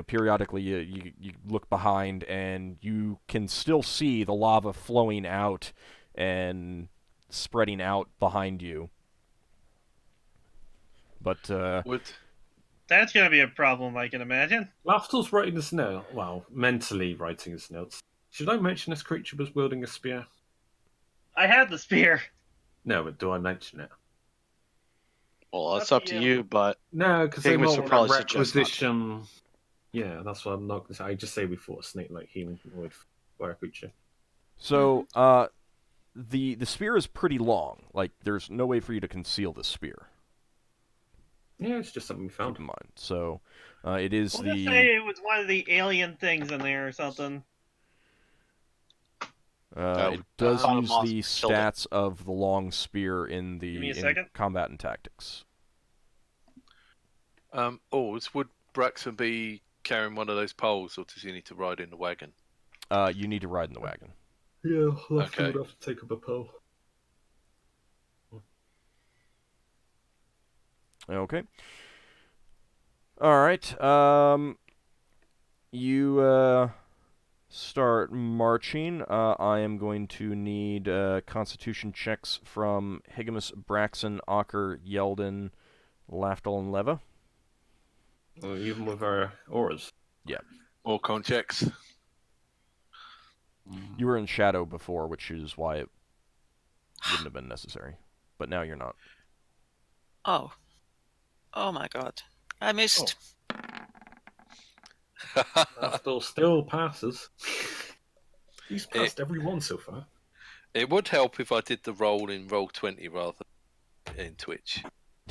periodically you look behind, and you can still see the lava flowing out and spreading out behind you. But That's going to be a problem, I can imagine. Lafdul's writing his note. Well, mentally writing his notes. Should I mention this creature was wielding a spear? I had the spear. No, but do I mention it? Well, it's Up up to to you. you, but No, because they Higgimus might would want probably to suggest not to. requisition. Yeah, that's what I'm not going to say. I just say we fought a snake-like humanoid fire creature. so the spear is pretty long. Like, there's no way for you to conceal the spear. Yeah, it's just something we Keep found. in mind. So it is We'll just the say it was one of the alien things in there or something. it does found a use moss the and killed it. stats of the long spear in the Give me a in second. combat and tactics. Would Braxon be carrying one of those poles, or does he need to ride in the wagon? You need to ride in the wagon. Yeah, Lafdul Okay. would have to take up a pole. Okay. All right. You start marching. I am going to need Constitution checks from Higgimus, Braxon, Ockar, Yeldan, Lafdul, and Leva. Even with our auras. Or con checks? You were in shadow before, which is why it wouldn't have been necessary. But now you're not. Oh. Oh my god. I missed. Lafdul still passes. He's passed every one so far. It would help if I did the roll in Roll20 rather than in Twitch.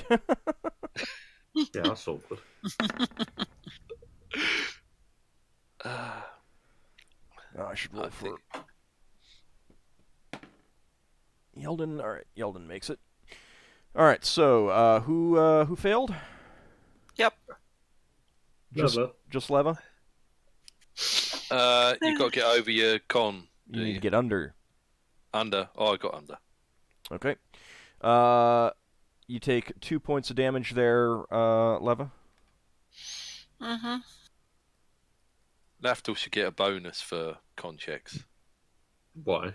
Yeah, that's awkward. I should roll I for. think- Yeldan. All right, Yeldan makes it. All right, so who failed? Yep. Leva. Just Leva. You got to get over your con. You need to get under. Under. Oh, I got under. Okay. You take 2 points of damage there, Leva. Mm-hmm. Lafdul should get a bonus for con checks Why?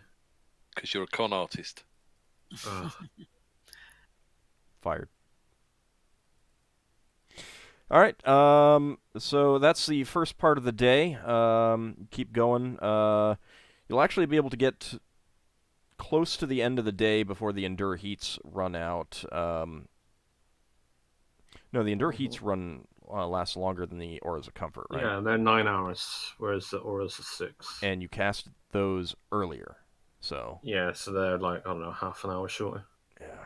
because you're a con artist. Fired. All right. So that's the first part of the day. Keep going. You'll actually be able to get close to the end of the day before the Endure Heats run out. No, the Endure Heats last longer than the Auras of Comfort, right? Yeah, they're 9 hours, whereas the auras are 6. And you cast those earlier, so... Yeah, so they're like, I don't know, half an hour shorter. Yeah.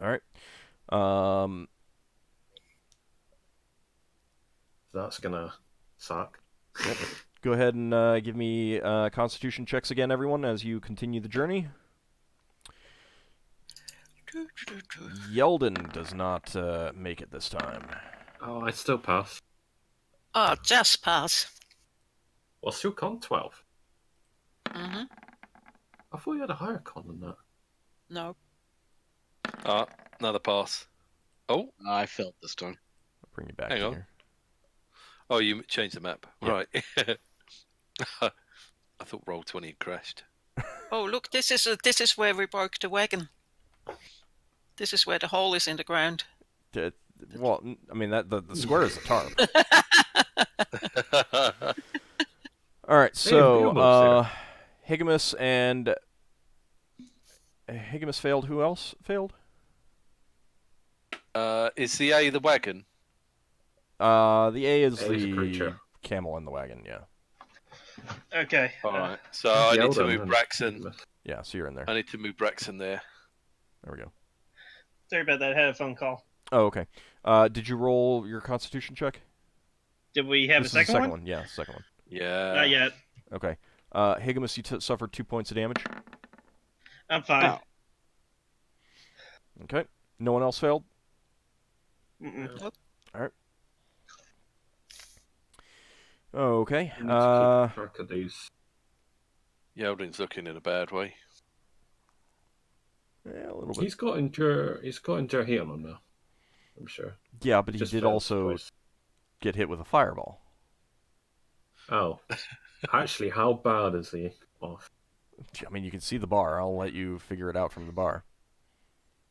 All right. That's gonna suck. Yep. Go ahead and give me Constitution checks again, everyone, as you continue the journey. Yeldan does not make it this time. Oh, I still pass. Oh, just pass. What's your con? 12? Mm-hmm. I thought you had a higher con than that. No. Another pass. Oh, I failed this time. I'll bring you back Hang on. here. oh, you changed the map. Yeah. Right. I thought Roll20 had crashed. Oh, look, this is where we broke the wagon. This is where the hole is in the ground. Well, I mean, the square is the tarp. All right, so Higgimus and Higgimus failed. Who else failed? Is the A the wagon? The A is A is a the creature. camel in the wagon. Yeah. Okay. Alright. So I need to Yeldan move and- Braxon. Yeah. So you're in there. I need to move Braxon there. There we go. Sorry about that. I had a phone call. Oh, okay. Did you roll your Constitution check? Did we have This a is the second one? Yeah, second one. Yeah. Not yet. Okay. Higgimus, you suffered 2 points of damage. I'm fine. Oh. Okay. No one else failed? Mm-mm. Okay. I need to keep track of these. Yeldan's looking in a bad way. Yeah, a little bit. He's got endure heat on him now. I'm sure. Yeah, but he Just did failed also twice. get hit with a fireball. Oh. Actually, how bad is he off? I mean, you can see the bar. I'll let you figure it out from the bar.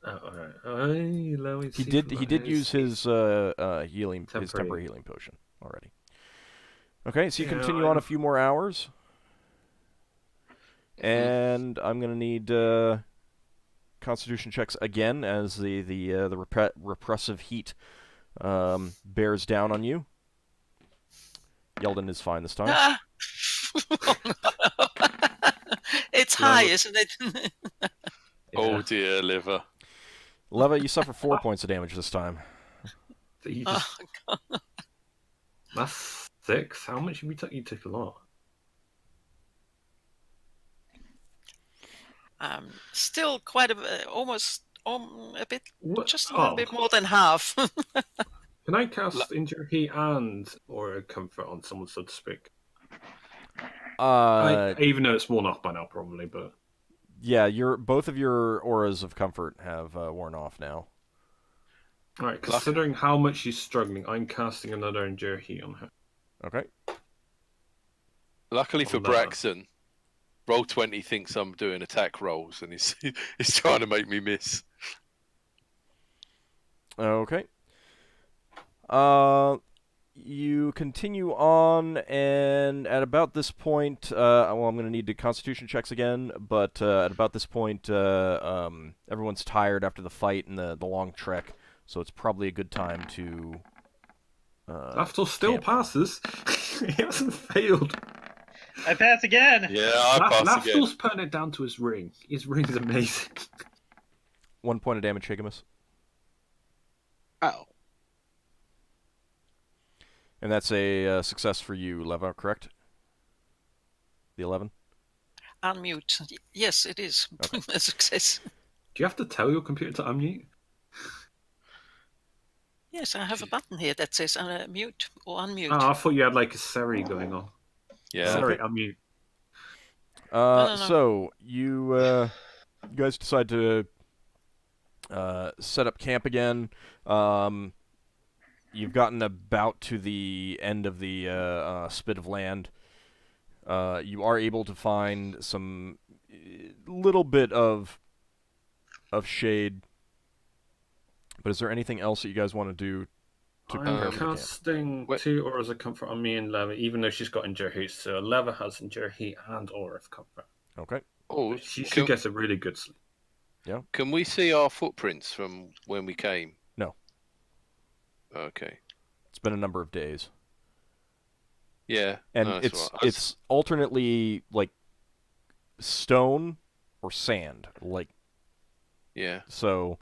Oh, alright. He did use his healing, his temporary Temporary. healing potion already. Okay, so you Yeah, continue on a few more hours, and I'm gonna need Constitution checks again as the repressive heat bears down on you. Yeldan is fine this time. Ah! It's high, isn't it? Oh dear, liver. Leva, you suffer 4 points of damage this time. You Oh, just, God. that's 6. How much have you took? You took a lot. Still quite almost a bit, What? just a little bit more than half. Can I cast Endure Heat and or Comfort on someone, so to speak? Even though it's worn off by now, probably, but... Yeah, both of your auras of comfort have worn off now. Alright, considering how much she's struggling, I'm casting another Endure Heat on her. Okay. Luckily for Oh, no. Braxon, Roll20 thinks I'm doing attack rolls and he's trying to make me miss. Okay. You continue on, and at about this point, well, I'm going to need the Constitution checks again, but at about this point, everyone's tired after the fight and the long trek, so it's probably a good time to... Lafdul still camp. passes. He hasn't failed. I pass again. Yeah, I pass again. Lafdul's putting it down to his ring. His ring's amazing. 1 point of damage, Higgimus. Oh. And that's a success for you, Leva, correct? The 11? Unmute. Yes, it is. Okay. A success. Do you have to tell your computer to unmute? Yes, I have a button here that says mute or unmute. Oh, I thought you had like a Siri going on. Yeah. Siri, unmute. No. So you guys decide to set up camp again. You've gotten about to the end of the spit of land. You are able to find some little bit of shade. But is there anything else that you guys want to do to prepare I'm for the camp? casting Wait. 2 auras of comfort on me and Leva, even though she's got endure heat. So Leva has endure heat and aura of comfort. Okay. Oh, She should can, get a really good sleep. can we see our footprints from when we came? No. Okay. It's been a number of days. Yeah. And no, that's all right. it's alternately like stone or sand. Like Yeah. so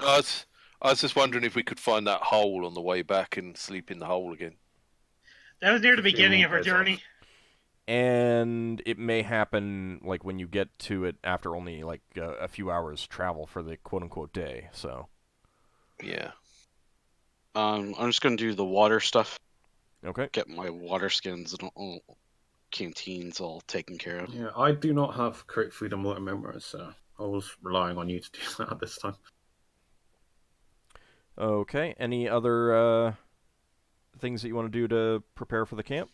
I was just wondering if we could find that hole on the way back and sleep in the hole again. That was near the If you beginning of want our those journey. and it may happen like when you get to it after only like a few hours travel for the quote unquote day. So Yeah. I'm just gonna do the water stuff. okay. Get my water skins and all canteens all taken care of. Yeah, I do not have correct food and water memories, so I was relying on you to do that this time. Okay. Any other things that you want to do to prepare for the camp?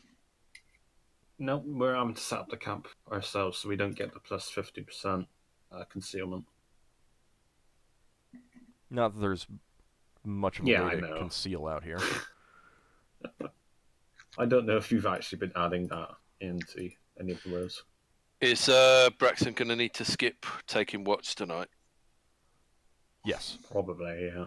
No, we're having to set up the camp ourselves so we don't get the plus 50% concealment. Not that there's much of a Yeah, way I to know. conceal out here. I don't know if you've actually been adding that into any of the rows. Is Braxon going to need to skip taking watch tonight? Yes. Probably, yeah.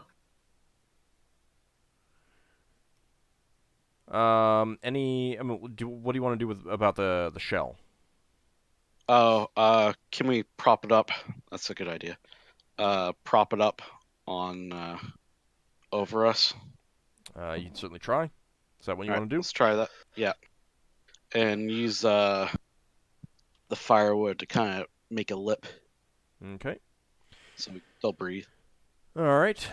Any? I mean, what do you want to do about the shell? Oh, can we prop it up? That's a good idea. Prop it up on over us. You can certainly try. Is that what you All right, want to do? Let's try that. Yeah, and use the firewood to kind of make a lip Okay. so they'll breathe. All right.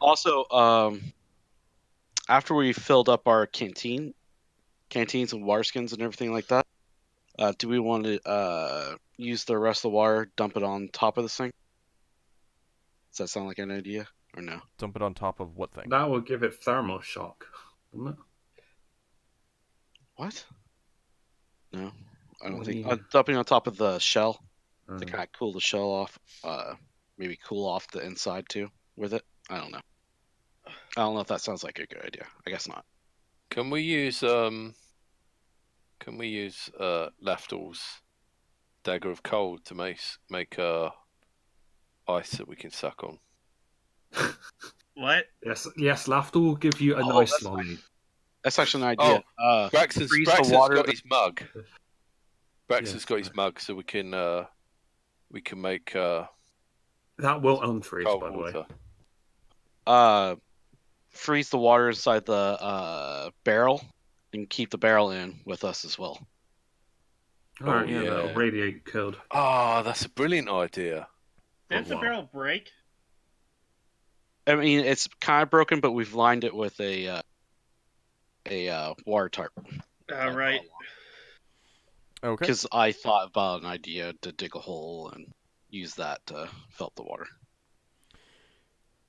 Also, after we filled up our canteens and water skins and everything like that, do we want to use the rest of the water, dump it on top of this thing? Does that sound like an idea or no? dump it on top of what thing? That will give it thermal shock, wouldn't it? What? No, I don't What think. do you- Dumping on top of the shell to Um, kind of cool the shell off. Maybe cool off the inside too with it. I don't know. I don't know if that sounds like a good idea. I guess not. Can we use Lafdul's dagger of cold to make ice that we can suck on? What? yes, Lafdul will give you a Oh, nice that's lolly. That's actually an idea. Braxton's freeze the water got that- his mug. Braxton's Yes, got his right. mug, so we can make That will unfreeze, cold by the way. water. Freeze the water inside the barrel and keep the barrel in with us as well. Alright, Oh, yeah, that'll yeah. radiate cold. Ah, that's a brilliant idea. Didn't the wow. barrel break? I mean, it's kind of broken, but we've lined it with a water tarp. Right. Okay. Because I thought about an idea to dig a hole and use that to fill up the water.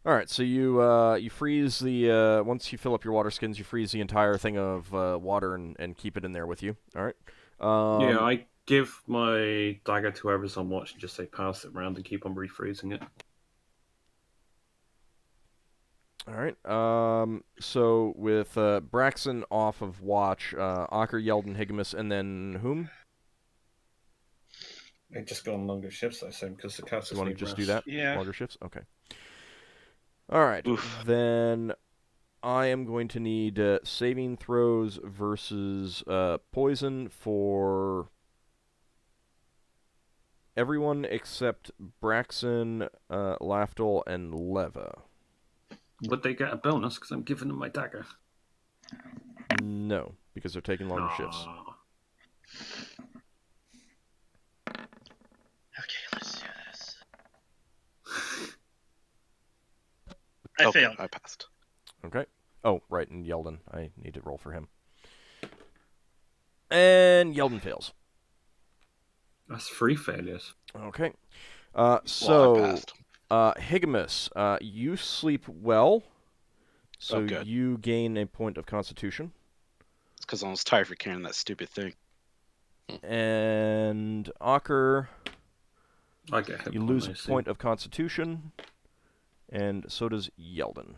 All right. So you freeze the once you fill up your water skins, you freeze the entire thing of water and keep it in there with you. All right. Yeah, I give my dagger to whoever's on watch and just say pass it around and keep on refreezing it. All right. So with Braxon off of watch, Ockar, Yeldan, Higgimus, and then whom? They just go on longer shifts, I assume, because the casters You want to need just rest. do that? Yeah. Longer shifts? Okay. All right. Oof. Then I am going to need saving throws versus poison for everyone except Braxon, Lafdul, and Leva. Would they get a bonus because I'm giving them my dagger? No, because they're taking longer shifts. Aw. I Okay, failed. I passed. Okay. Oh, right, and Yeldan. I need to roll for him. And Yeldan fails. That's 3 failures. Okay. Well, I So, passed. Higgimus, you sleep well, so Oh, good. you gain a point of Constitution. It's because I was tired for carrying that stupid thing. And Ockar, I get hit you point, lose I a assume. point of Constitution, and so does Yeldan.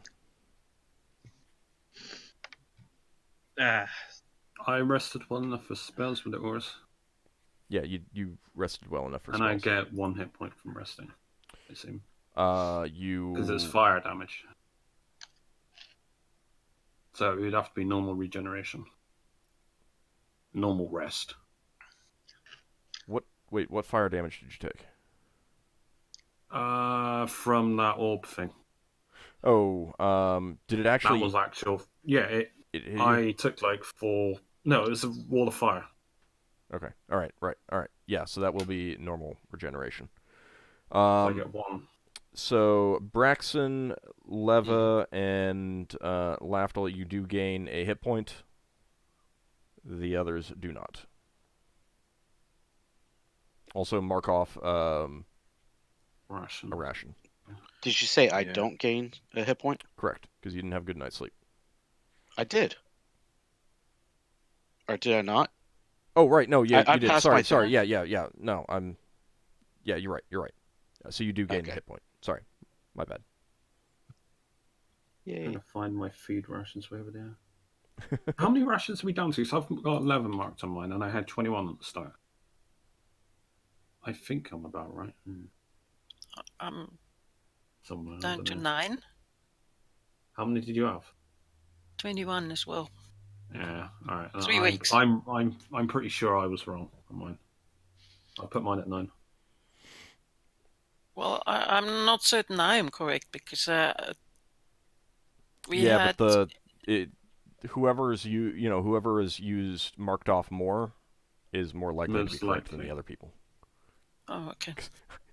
Ah, I rested well enough for spells with it was, Yeah, you rested well enough for and spells. I get 1 hit point from resting. I assume You... because it's fire damage, so it would have to be normal regeneration, normal rest. Wait, what fire damage did you take? From that orb thing. Oh, did it actually... That was actual. Yeah, it hit you? I took like 4. No, it was a wall of fire. Okay, alright, yeah, so that will be normal regeneration. So I get 1. So, Braxon, Leva, and Lafdul, you do gain a hit point. The others do not. Also, mark off Ration. a ration. Did you say I Yeah. don't gain a hit point? Correct, because you didn't have good night's sleep. I did. Or did I not? Oh, right, no, yeah, I you did. passed Sorry, my sorry, turn. yeah. No, Yeah, you're right. So you do gain Okay. a hit point. Sorry, my bad. I'm Yay. trying to find my feed rations wherever they are. How many rations are we down to? So I've got 11 marked on mine, and I had 21 at the start. I think I'm about right. I'm Somewhere. I down don't to know. 9. How many did you have? 21 as well. Yeah, all right. 3 weeks. I'm pretty sure I was wrong on mine. I put mine at 9. Well, I'm not certain I am correct because we Yeah, had. but whoever is used marked off more is more likely to be Most correct than likely. the other people. Oh, okay.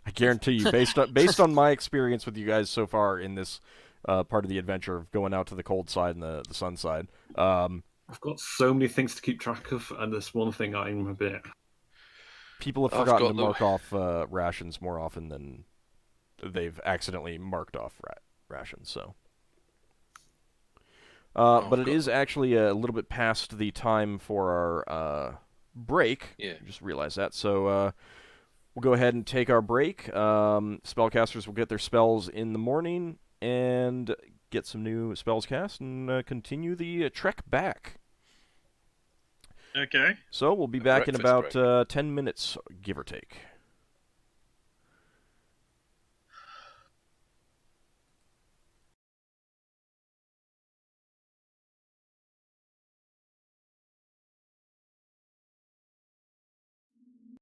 I guarantee you, based on my experience with you guys so far in this part of the adventure of going out to the cold side and the sun side, I've got so many things to keep track of, and this one thing I'm a bit. people have I've forgotten to got the- mark off rations more often than they've accidentally marked off rations. So, but it is actually a little bit past the time for our break. Yeah. I just realized that. So we'll go ahead and take our break. Spellcasters will get their spells in the morning and get some new spells cast and continue the trek back. okay. So we'll be back in about breakfast 10 minutes, give or take.